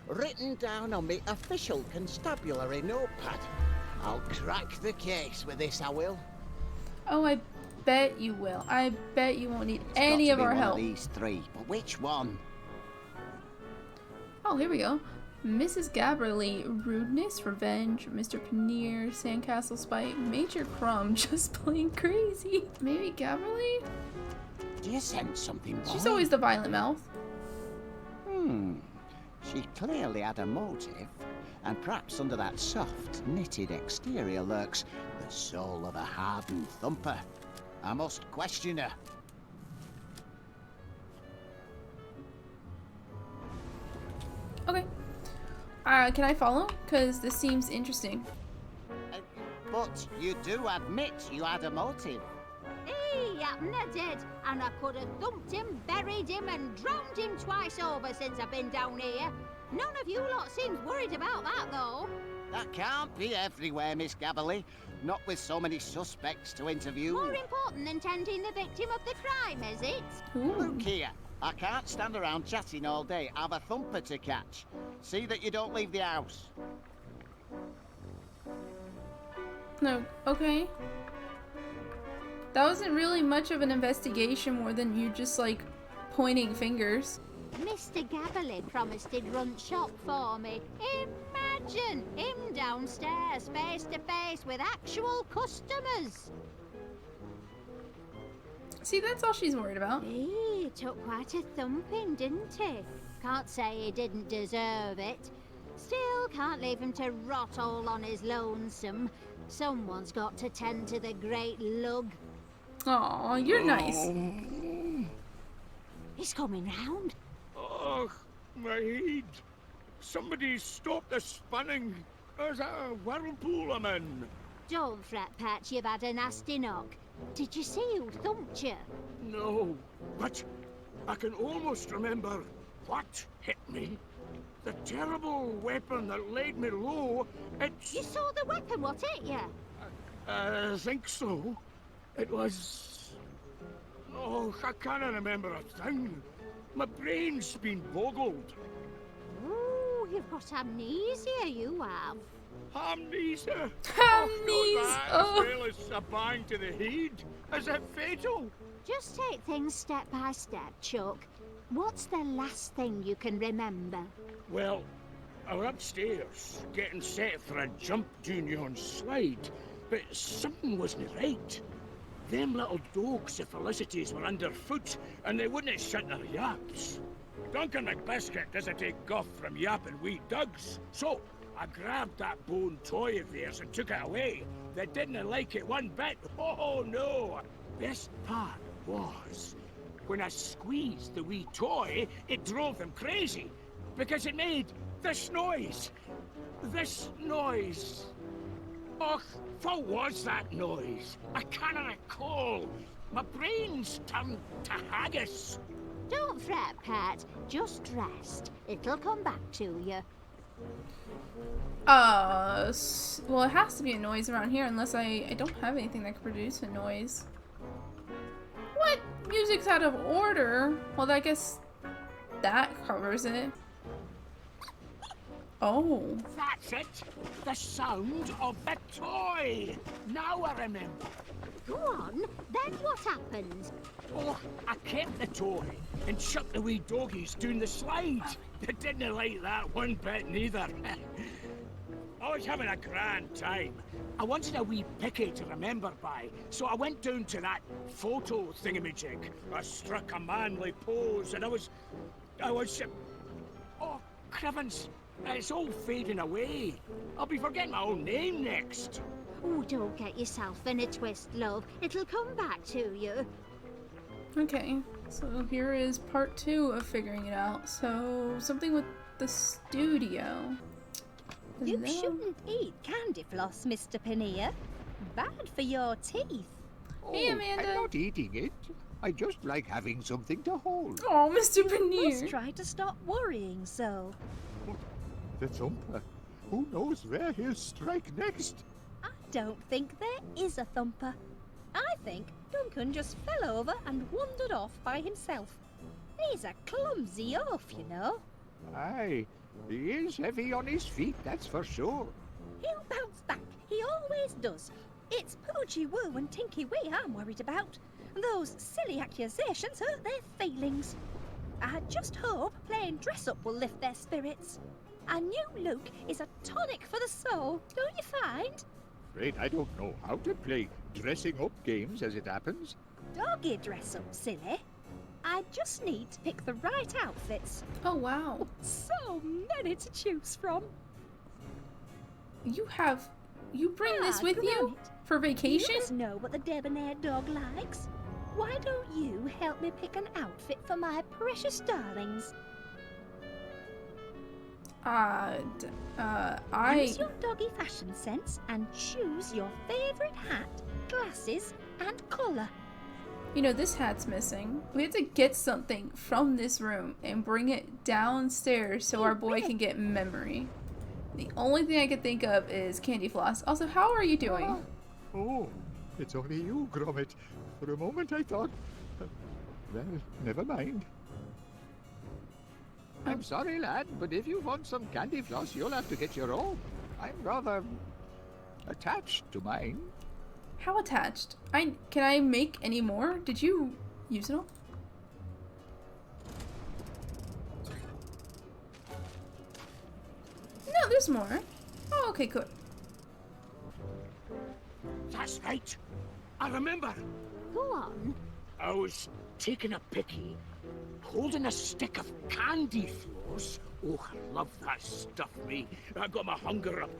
Written down on me official constabulary notepad. I'll crack the case with this, I will.
Oh, I bet you will. I bet you won't need
It's
any
got
of
to be
our
one
help.
Of these three, but which one?
Oh, here we go. Mrs. Gabberly, rudeness, revenge, Mr. Paneer, sandcastle spite, Major Crumb, just plain crazy. Maybe Gabberly?
Do you sense something, boy?
She's always the violent mouth.
She clearly had a motive, and perhaps under that soft, knitted exterior lurks the soul of a hardened thumper. I must question her.
Okay. Can I follow? Because this seems interesting.
But you do admit you had a motive.
He happened I did, and I could have thumped him, buried him, and drowned him twice over since I've been down here. None of you lot seems worried about that, though.
That can't be everywhere, Miss Gabberly. Not with so many suspects to interview.
More important than tending the victim of the crime, is it?
Ooh.
Look here. I can't stand around chatting all day. I've a thumper to catch. See that you don't leave the house.
No, okay. That wasn't really much of an investigation more than you just like pointing fingers.
Mr. Gabberly promised he'd run shop for me. Imagine him downstairs, face to face with actual customers.
See, that's all she's worried about.
He took quite a thumping, didn't he? Can't say he didn't deserve it. Still, can't leave him to rot all on his lonesome. Someone's got to tend to the great lug.
Aw, you're nice.
He's coming round.
Oh, my head. Somebody stop the spinning. There's a whirlpool I'm in.
Don't fret, Patch, you've had a nasty knock. Did you see who thumped you?
No, but I can almost remember what hit me. The terrible weapon that laid me low,
You saw the weapon, what hit you?
I think so. It was... Oh, I can't remember a thing. My brain's been boggled.
Ooh, you've got amnesia, you have.
Amnesia?
Amnesia.
Oh, as well as a bang to the head. Is it fatal?
Just take things step by step, Chuck. What's the last thing you can remember?
Well, I was upstairs, getting set for a jump on slide, but something wasn't right. Them little dogs of Felicity's were underfoot, and they wouldn't shut their yaps. Duncan McBiscuit doesn't take guff from yapping wee dugs, so I grabbed that bone toy of theirs and took it away. They didn't like it one bit. Oh, no! Best part was, when I squeezed the wee toy, it drove them crazy, because it made this noise. This noise. Och, what was that noise? I can't recall. My brain's turned to haggis.
Don't fret, Pat. Just rest. It'll come back to you.
Well, it has to be a noise around here unless I don't have anything that can produce a noise. What? Music's out of order. Well, I guess that covers it. Oh.
That's it. The sound of the toy. Now I remember.
Go on, then what happened?
Oh, I kept the toy and chucked the wee doggies down the slide. They didn't like that one bit neither. I was having a grand time. I wanted a wee picky to remember by, so I went down to that photo thingamajig. I struck a manly pose, and I was... Oh, Crivens, It's all fading away. I'll be forgetting my own name next.
Oh, don't get yourself in a twist, love. It'll come back to you.
Okay, so here is part 2 of figuring it out. So, something with the studio.
You
Hello?
shouldn't eat candy floss, Mr. Paneer. Bad for your teeth.
Hey,
Oh,
Amanda.
I'm not eating it. I just like having something to hold.
Oh, Mr.
Must
Paneer.
try to stop worrying so.
The thumper. Who knows where he'll strike next?
I don't think there is a thumper. I think Duncan just fell over and wandered off by himself. He's a clumsy oaf, you know.
Aye, he is heavy on his feet, that's for sure.
He'll bounce back. He always does. It's Poochie Woo and Tinky Wee I'm worried about. Those silly accusations hurt their feelings. I just hope playing dress-up will lift their spirits. A new look is a tonic for the soul, don't you find?
Afraid I don't know how to play dressing up games as it happens.
Doggy dress-up, silly. I just need to pick the right outfits.
Oh, wow.
So many to choose from.
You bring this with you
Gromit.
for vacation?
You must know what the debonair dog likes. Why don't you help me pick an outfit for my precious darlings? Use your doggy fashion sense and choose your favourite hat, glasses, and collar.
You know, this hat's missing. We have to get something from this room and bring it downstairs so our boy can get memory. The only thing I can think of is candy floss. Also, how are you doing?
Oh, it's only you, Gromit. For a moment I thought... Well, never mind. I'm sorry, lad, but if you want some candy floss, you'll have to get your own. I'm rather... attached to mine.
How attached? Can I make any more? Did you use it all? No, there's more. Oh, okay, good.
That's right. I remember.
Go on.
I was taking a picky, holding a stick of candy floss. Oh, I love that stuff, me. I got my hunger up.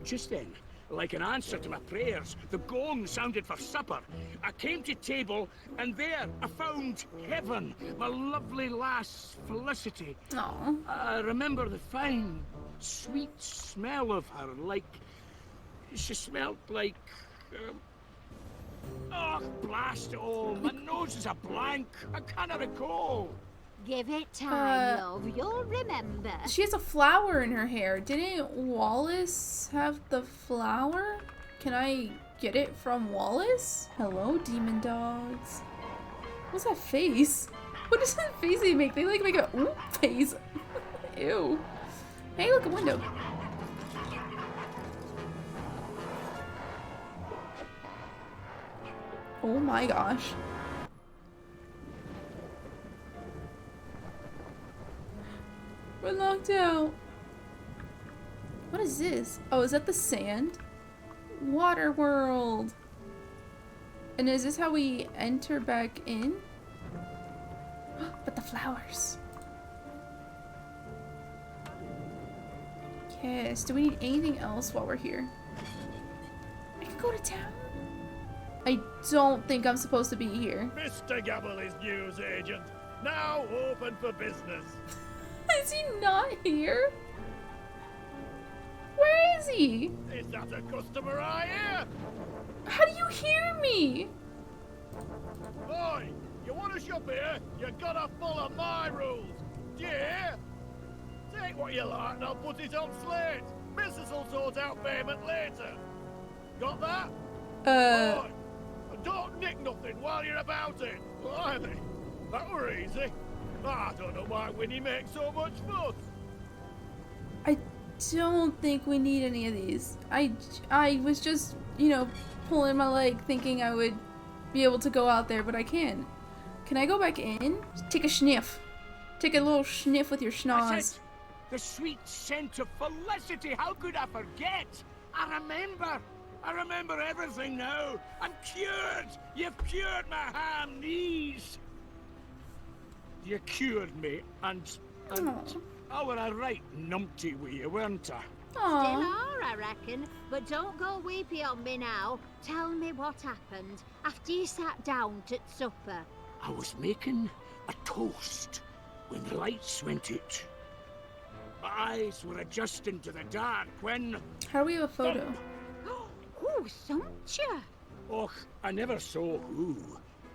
Just then, like an answer to my prayers, the gong sounded for supper. I came to table, and there I found heaven, my lovely lass, Felicity.
Aw.
I remember the fine, sweet smell of her, like... She smelled like... Oh, blast it all. My nose is a blank. I cannot recall.
Give it time, love. You'll remember.
She has a flower in her hair. Didn't Wallace have the flower? Can I get it from Wallace? Hello, demon dogs. What's that face? What is that face they make? They like make a oop face. Ew. Hey, look, a window. Oh my gosh. We're locked out. What is this? Oh, is that the sand? Water world. And is this how we enter back in? But the flowers. Yes. Do we need anything else while we're here? I could go to town. I don't think I'm supposed to be here.
Mr. Gabble is news agent. Now open for business.
Is he not here? Where is he?
Is that a customer I hear?
How do you hear me?
Boy, you want to shop here? You gotta follow my rules. Do you hear? Take what you like and I'll put it on slate. Business will sort out payment later. Got that? Boy, and don't nick nothing while you're about it. Blimey, that were easy. I don't know why Winnie makes so much fuss.
I don't think we need any of these. I was just, you know, pulling my leg thinking I would be able to go out there, but I can't. Can I go back in? Take a sniff. Take a little sniff with your schnoz.
That's it. The sweet scent of Felicity. How could I forget? I remember everything now. I'm cured. You've cured my ham knees. You cured me, and I were a right numpty with you, weren't I?
Still are, I reckon. But don't go weepy on me now. Tell me what happened after you sat down to supper.
I was making a toast when the lights went out. My eyes were adjusting to the dark when...
How do we have a photo?
Who thumped you?
Och, I never saw who,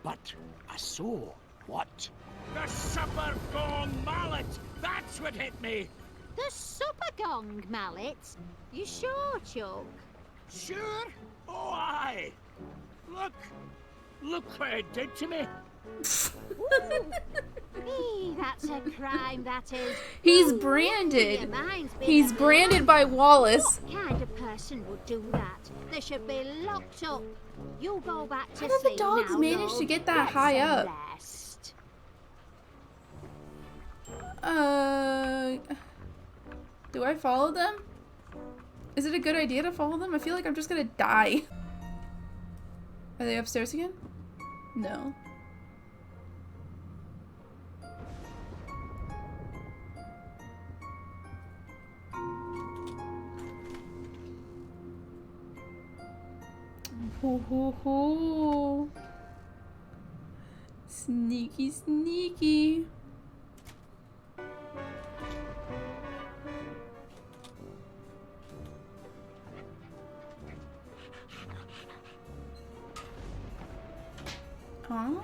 but I saw what. The supper gong mallet! That's what hit me!
The supper gong, Mallet. You sure, Chuck?
Sure? Oh, aye! Look what it did to me!
That's a crime, that is.
He's
Ooh,
branded.
your mind's been
He's
a bit
branded by Wallace.
What kind of person would do that? They should be locked up. You go back to
How did the
sleep
dogs
now,
manage
love.
to get that
Get
high
some
up?
rest.
Do I follow them? Is it a good idea to follow them? I feel like I'm just gonna die. Are they upstairs again? No. Ho ho ho. Sneaky, sneaky. Oh.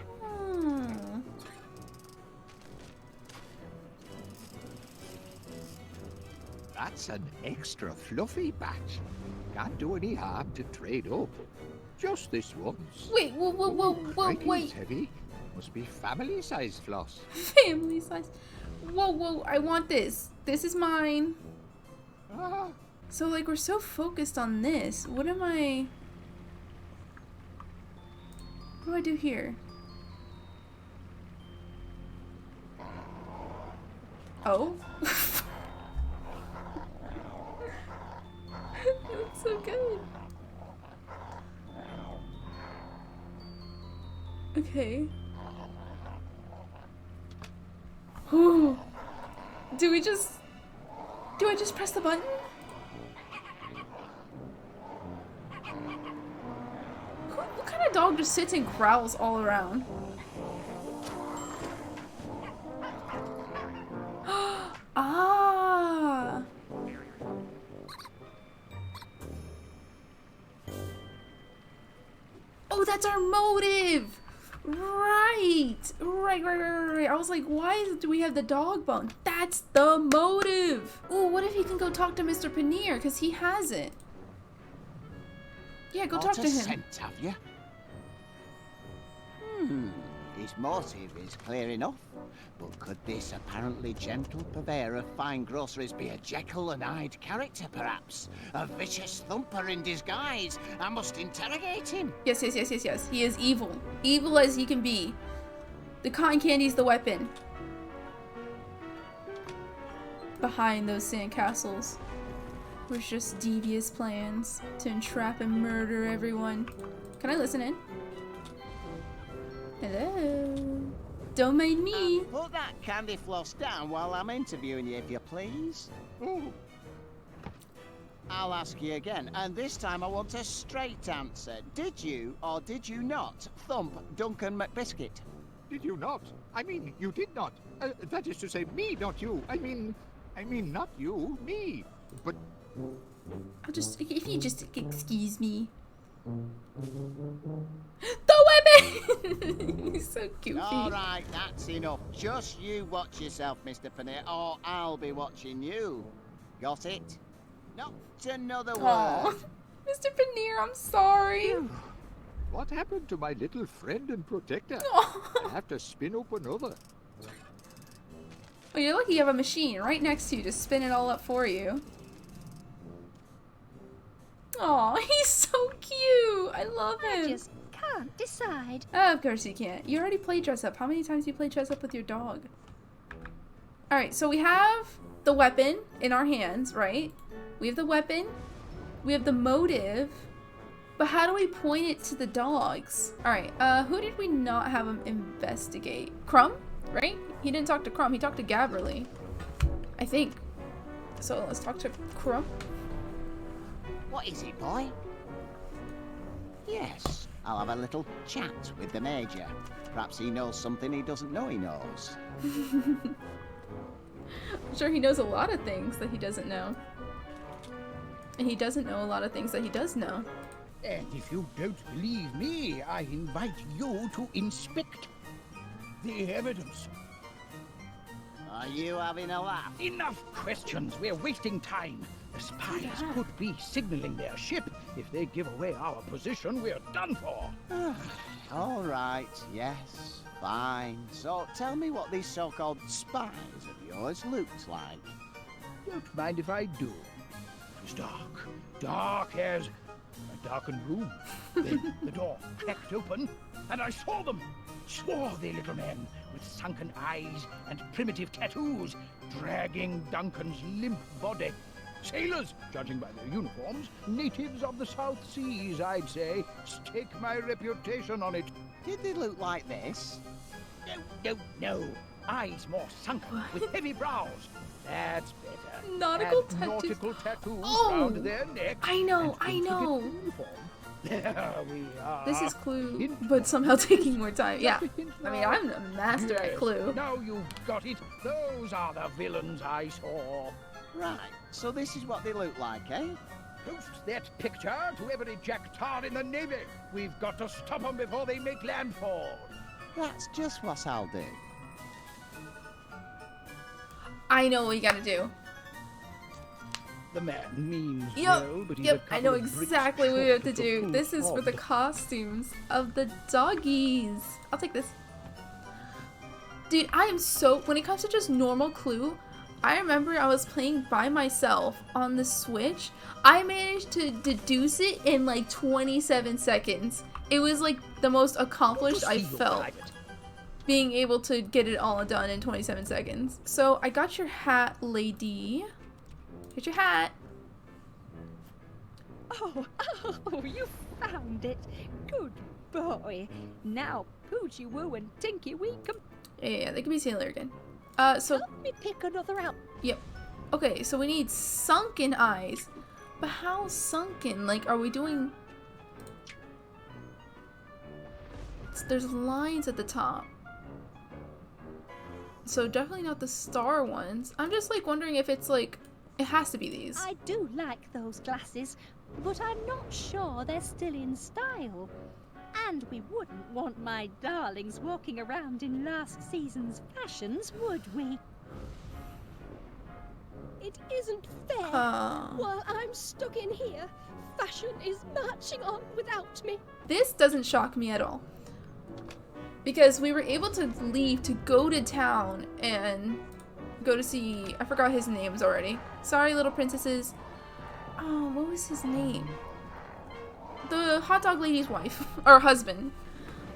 That's an extra fluffy batch. Can't do any harm to trade up. Just this once.
Wait, whoa,
Crikey,
wait.
it's heavy. Must be family-sized floss.
Family size. Whoa, I want this. This is mine.
Ah,
So, like, we're so focused on this. What do I do here? Oh? It looks so good. Okay. Ooh. Do I just press the button? What kind of dog just sits and growls all around? Ah! Oh, that's our motive! Right! Right. I was like, why do we have the dog bone? That's the motive! Ooh, what if he can go talk to Mr. Paneer? Because he hasn't. Yeah, go talk to him.
Scent, have you? His motive is clear enough. But could this apparently gentle purveyor of fine groceries be a Jekyll and Hyde character, perhaps? A vicious thumper in disguise? I must interrogate him.
Yes. He is evil. Evil as he can be. The cotton candy's the weapon. Behind those sandcastles was just devious plans to entrap and murder everyone. Can I listen in? Hello? Don't mind me.
Put that candy floss down while I'm interviewing you, if you please.
oh,
I'll ask you again, and this time I want a straight answer. Did you or did you not thump Duncan McBiscuit?
did you not? I mean, you did not. That is to say, me, not you. I mean, not you, me. But
If you just excuse me. The weapon! He's so goofy.
All right, that's enough. Just you watch yourself, Mr. Paneer, or I'll be watching you. Got it? Not another
Aw.
word.
Mr. Paneer, I'm sorry.
what happened to my little friend and protector?
Aw.
I have to spin up another.
Oh, you're lucky you have a machine right next to you to spin it all up for you. Aw, he's so cute. I love him.
I just can't decide.
Oh, of course you can't. You already played dress up. How many times do you play dress up with your dog? Alright, so we have the weapon in our hands, right? We have the weapon. We have the motive. But how do we point it to the dogs? Alright, who did we not have him investigate? Crumb, right? He didn't talk to Crumb. He talked to Gabberly. I think. So let's talk to Crump.
What is it, boy? Yes, I'll have a little chat with the Major. Perhaps he knows something he doesn't know he knows.
I'm sure he knows a lot of things that he doesn't know. And he doesn't know a lot of things that he does know.
And if you don't believe me, I invite you to inspect the evidence.
Are you having a laugh?
Enough questions. We're wasting time. The spies could be signaling their ship. If they give away our position, we're done for.
All right, yes, fine. So tell me what these so-called spies of yours looked like.
Don't mind if I do. It was dark. Dark as a darkened room. Then the door cracked open, and I saw them. Swarthy little men with sunken eyes and primitive tattoos, dragging Duncan's limp body. Sailors, judging by their uniforms, natives of the South Seas, I'd say. Stake my reputation on it.
Did they look like this?
No. Eyes more sunken, with heavy brows. That's better.
Nautical
and nautical tattoos
Oh!
around their necks.
I know,
and
I know.
intricate uniform. There we are.
This is Clue, but somehow taking more time. Yeah. I mean, I'm a master at
Yes,
Clue.
Now you've got it. Those are the villains I saw.
Right, so this is what they look like, eh?
Post that picture to every Jack Tar in the Navy. We've got to stop them before they make landfall.
That's just what I'll do.
I know what you gotta do.
The man means
Yep,
well, but he's a
yep, I know
couple of bricks
exactly what we have
short
to
of the
do.
full
This is for the
pod.
costumes of the doggies. I'll take this. Dude, I am so... When it comes to just normal Clue, I remember I was playing by myself on the Switch. I managed to deduce it in like 27 seconds. It was like the most accomplished I felt. Being able to get it all done in 27 seconds. So I got your hat, lady. Here's your hat.
Oh, you found it. Good boy. Now, Poochie Woo and Tinky Wee can...
Yeah, they can be Sailor again. So...
Help me pick another out.
Yep. Okay, so we need sunken eyes. But how sunken? Like, are we doing... There's lines at the top. So definitely not the star ones. I'm just like wondering if it's like... It has to be these.
I do like those glasses, but I'm not sure they're still in style.
And we wouldn't want my darlings walking around in last season's fashions, would we?
It isn't fair. While I'm stuck in here, fashion is marching on without me.
This doesn't shock me at all. Because we were able to leave to go to town and go to see... I forgot his names already. Sorry, little princesses. Oh, what was his name? The hot dog lady's wife. Or husband.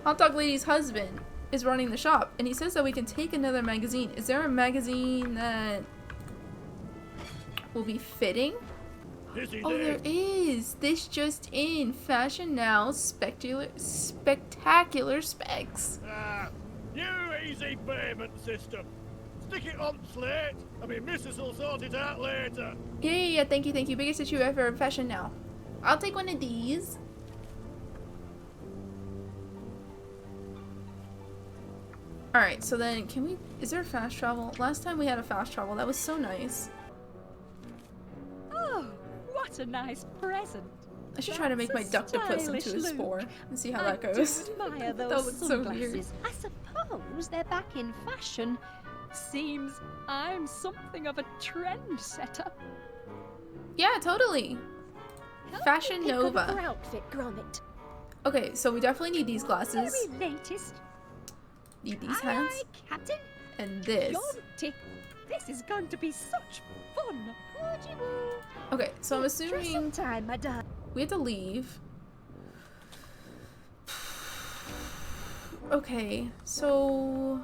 Hot dog lady's husband is running the shop. And he says that we can take another magazine. Is there a magazine that will be fitting? Oh, there is. This just in. Fashion Now. Spectacular specs.
New easy payment system. Stick it on slate. I mean, Mrs. will sort it out later.
Yeah. Thank you. Biggest issue ever in Fashion Now. I'll take one of these. Alright, so then can we... Is there fast travel? Last time we had a fast travel. That was so nice.
Oh, what a nice present.
I should try to make my ducktopus into a spore and see how that goes.
I do admire
That
those
looks so
sunglasses.
weird.
I suppose they're back in fashion. Seems I'm something of a trendsetter.
Yeah, totally.
Help
Fashion
me pick
Nova.
another outfit, Gromit.
Okay, so we definitely need these glasses.
Very latest.
Need these
Aye,
hats.
aye, Captain.
And this.
Jaunty. This is going to be such fun.
Okay, so I'm
Dress
assuming
up time, my darling.
we have to leave. Okay, so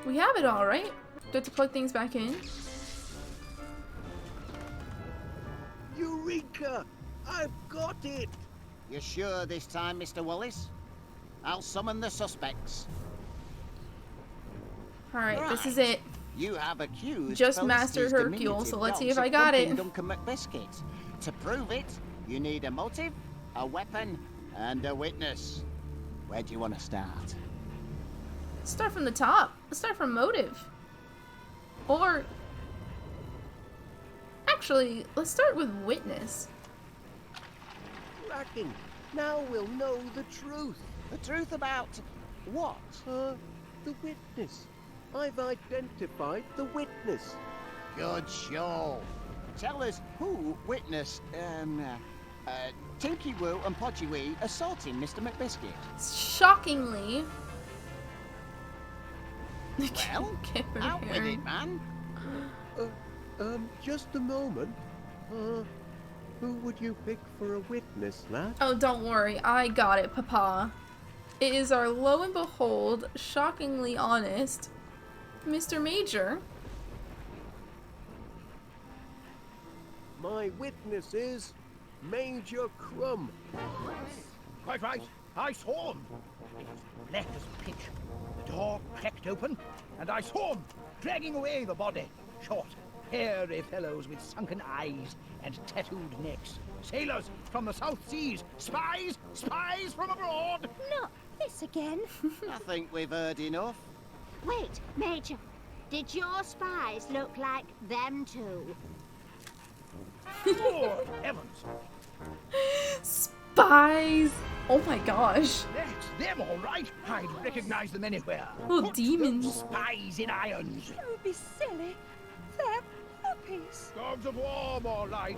we have it all, right? Do we have to plug things back in?
Eureka! I've got it!
You sure this time, Mr. Wallace? I'll summon the suspects.
Alright, this
Right.
is it.
You have accused
Just
Felicity
mastered Hercule,
diminutive
so let's see
dogs
if I
of
got
thumping
it.
Duncan McBiscuit. To prove it, you need a motive, a weapon, and a witness. Where do you want to start?
Let's start from the top. Let's start from motive. Or... Actually, let's start with witness.
Cracking. Now we'll know the truth.
The truth about what?
The witness. I've identified the witness.
Good show. Tell us who witnessed, Tinky Woo and Podgy Wee assaulting Mr. McBiscuit.
Shockingly...
Well, out with it, man.
Just a moment. Who would you pick for a witness, lad?
Oh, don't worry. I got it, Papa. It is our lo and behold, shockingly honest, Mr. Major.
My witness is Major Crumb.
Quite right. I saw him. It was black as pitch. The door cracked open, and I saw him dragging away the body. Short, hairy fellows with sunken eyes and tattooed necks. Sailors from the South Seas. Spies! Spies from abroad!
Not this again.
I think we've heard enough.
Wait, Major. Did your spies look like them two?
Lord heavens!
Spies! Oh my gosh.
That's them, all right. I'd recognize them anywhere.
Oh,
Put
demons.
those spies in irons.
Don't be silly. They're puppies.
Dogs of war, more like.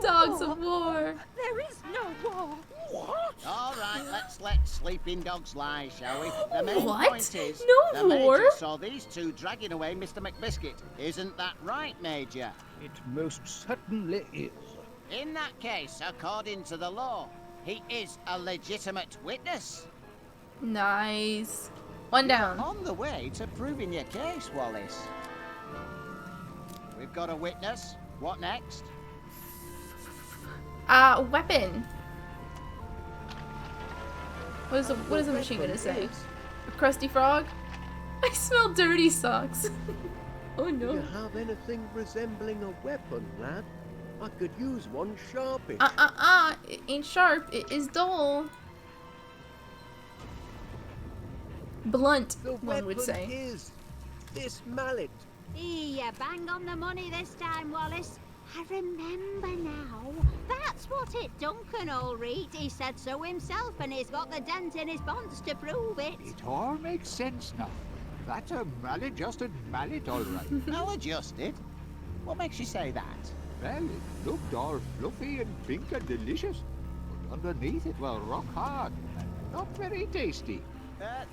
Dogs of war.
There is no war.
What?
All right, let's let sleeping dogs lie, shall we? The main
What?
point is,
No
the
war?
Major saw these two dragging away Mr. McBiscuit. Isn't that right, Major?
It most certainly is.
In that case, according to the law, he is a legitimate witness.
Nice. One down.
On the way to proving your case, Wallace. We've got a witness. What next?
Weapon. What is the machine gonna say? A crusty frog? I smell dirty socks. Oh
Do
no.
you have anything resembling a weapon, lad? I could use one sharpish.
It ain't sharp, it is dull. Blunt,
The
one
weapon
would say.
is this mallet.
You bang on the money this time, Wallace. I remember now. That's what it Duncan all read. He said so himself, and he's got the dent in his bonds to prove it.
It all makes sense now. That's a maladjusted mallet, all right.
Maladjusted? What makes you say that?
Well, it looked all fluffy and pink and delicious, but underneath it was rock hard and not very tasty.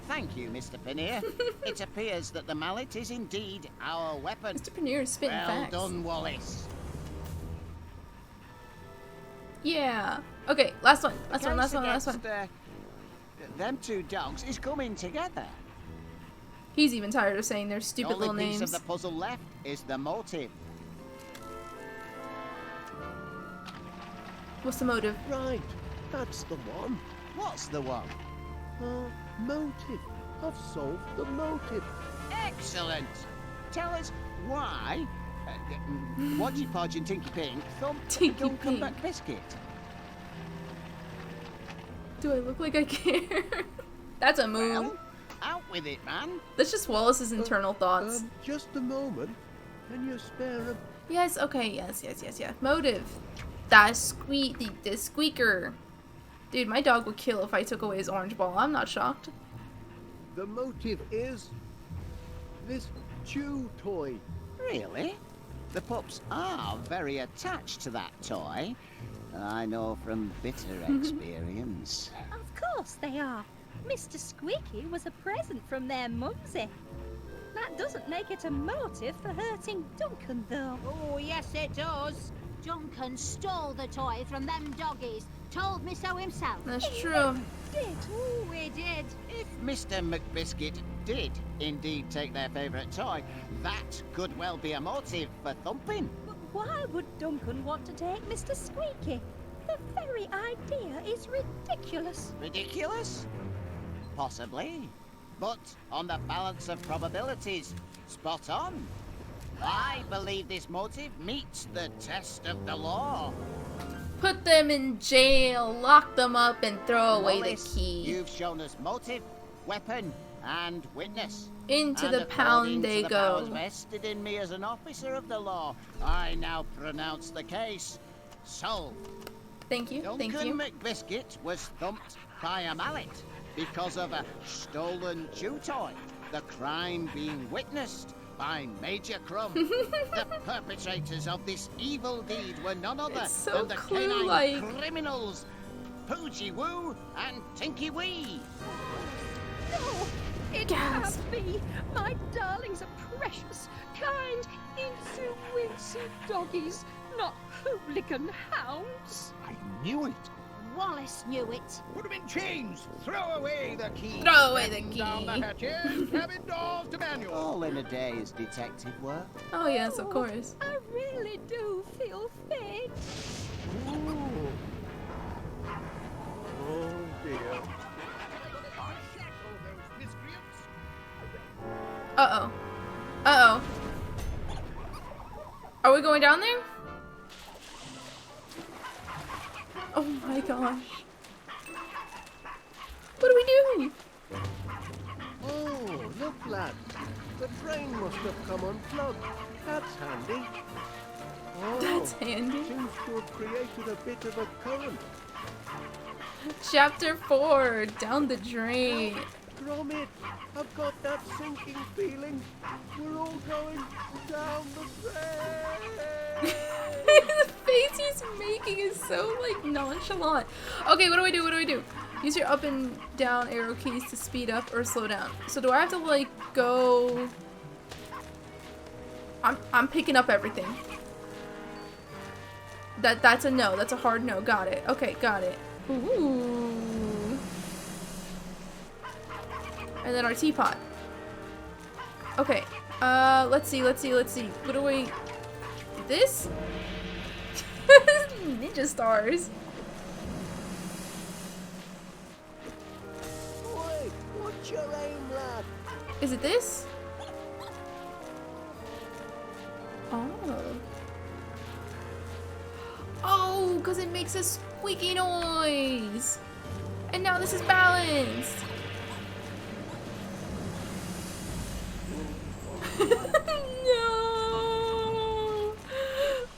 Thank you, Mr. Pannier. It appears that the mallet is indeed our weapon.
Mr. Pannier is spitting
Well
facts.
done, Wallace.
Yeah. Okay, last one. Last one,
Case
last one.
against, them two dogs is coming together.
He's even tired of saying their stupid
The
little
only piece
names.
of the puzzle left is the motive.
What's the motive?
Right, that's the one.
What's the one?
Motive. I've solved the motive.
Excellent. Tell us why Wadgy Podge and Tinky Pink thumped
Tinky
Duncan
Pink.
McBiscuit.
Do I look like I care? That's a moon.
Well, out with it, man.
That's just Wallace's internal thoughts.
Just a moment. Can you spare a...
Yes, okay, yes. Motive. That the squeaker. Dude, my dog would kill if I took away his orange ball. I'm not shocked.
The motive is... this chew toy.
Really? The pups are very attached to that toy. I know from bitter experience.
Of course they are. Mr. Squeaky was a present from their mumsy. That doesn't make it a motive for hurting Duncan, though.
Oh, yes, it does. Duncan stole the toy from them doggies. Told me so himself.
That's true.
Did.
Oh, he did.
If Mr. McBiscuit did indeed take their favourite toy, that could well be a motive for thumping.
But why would Duncan want to take Mr. Squeaky? The very idea is ridiculous.
Ridiculous? Possibly. But on the balance of probabilities, spot on. I believe this motive meets the test of the law.
Put them in jail, lock them up, and throw away the
Wallace,
key.
you've shown us motive, weapon, and witness.
Into
And
the pound they
according to the
go.
powers vested in me as an officer of the law, I now pronounce the case solved.
Thank you,
Duncan
thank you.
McBiscuit was thumped by a mallet because of a stolen chew toy, the crime being witnessed by Major Crumb. The perpetrators of this evil deed were none other
It's so
than the canine
Clue-like.
criminals, Poogie Woo and Tinky Wee.
No, it
Gasp.
can't be. My darlings are precious, kind, incy-wincy doggies, not hooligan hounds.
I knew it.
Wallace knew it.
Put 'em in chains. Throw away the key.
Throw away the
Batten down the
key.
hatches. Cabin doors to manual.
All in a day's detective work.
Oh yes, of course.
I really do feel faint.
Ooh. Oh dear.
Uh-oh. Uh-oh. Are we going down there? Oh my gosh. What do we do?
Oh, look, lads. The train must have come unplugged. That's handy. Oh,
That's handy.
seems to have created a bit of a current.
Chapter 4, down the drain.
Gromit, I've got that sinking feeling. We're all going down the drain.
The face he's making is so like nonchalant. Okay, what do I do? What do I do? Use your up and down arrow keys to speed up or slow down. So do I have to like go? I'm picking up everything. That's a no. That's a hard no. Got it. Okay, got it. Ooh. And then our teapot. Okay. Let's see. What do we? This? Ninja stars.
Boy, what's your aim, lad?
Is it this? Oh. Oh, because it makes a squeaky noise. And now this is balanced. No.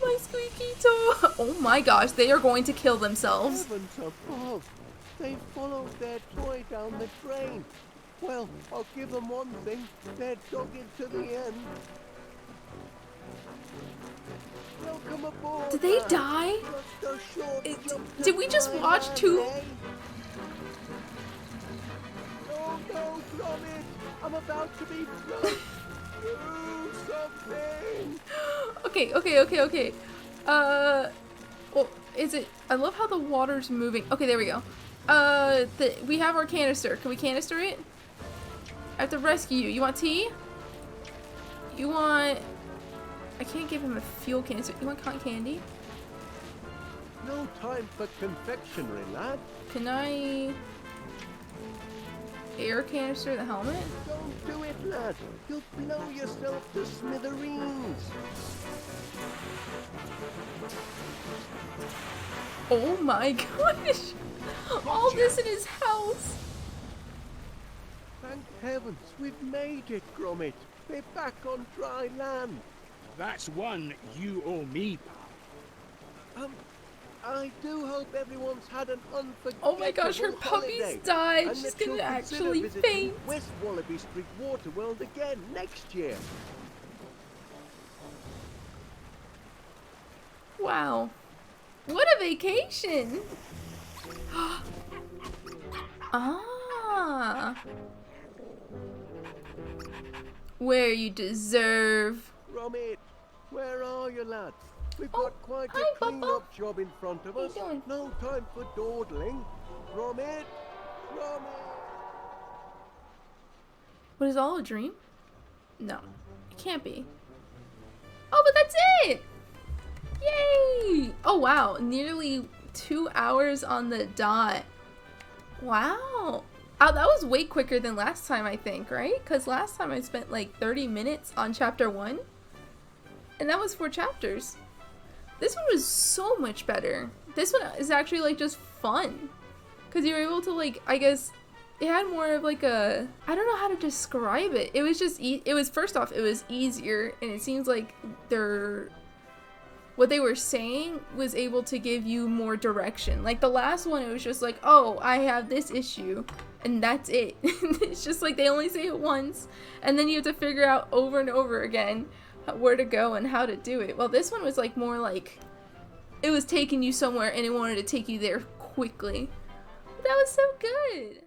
My squeaky toy. Oh my gosh, they are going to kill themselves.
Heavens above. They followed their toy down the drain. Well, I'll give them one thing. They're dogged to the end. Welcome aboard.
Did they
lads.
die?
Just go short jump to
Did we just watch
Thailand,
two?
eh? Oh no, Gromit! I'm about to be flushed. Do something.
Okay. Well, is it? I love how the water's moving. Okay, there we go. We have our canister. Can we canister it? I have to rescue you. You want tea? You want? I can't give him a fuel canister. You want cotton candy?
No time for confectionery, lad.
Can I? Air canister the helmet?
Don't do it, lad. You'll blow yourself to smithereens.
Oh my gosh! All this in his house.
Thank heavens, we've made it, Gromit. We're back on dry land.
That's one you owe me, pal.
I do hope everyone's had an unforgettable
Oh my gosh, her puppies
holiday,
died.
and
She's
that
gonna
you'll
actually
consider visiting
faint.
West Wallaby Street Waterworld again next year.
Wow. What a vacation! Ah. Where you deserve.
Gromit, where are you, lad? We've
Oh,
got quite
hi,
a
Papa.
clean-up job in front of
What are
us.
you doing?
No time for dawdling. Gromit, Gromit.
Was it all a dream? No. It can't be. Oh, but that's it! Yay! Oh wow, nearly 2 hours on the dot. Wow. Oh, that was way quicker than last time, I think, right? Because last time I spent like 30 minutes on chapter 1. And that was 4 chapters. This one was so much better. This one is actually like just fun. Because you're able to like, I guess, it had more of like a, I don't know how to describe it. It was just, it was, first off, it was easier. And it seems like what they were saying was able to give you more direction. Like the last one, it was just like, oh, I have this issue. And that's it. It's just like they only say it once. And then you have to figure out over and over again where to go and how to do it. Well, this one was like more like it was taking you somewhere and it wanted to take you there quickly. That was so good.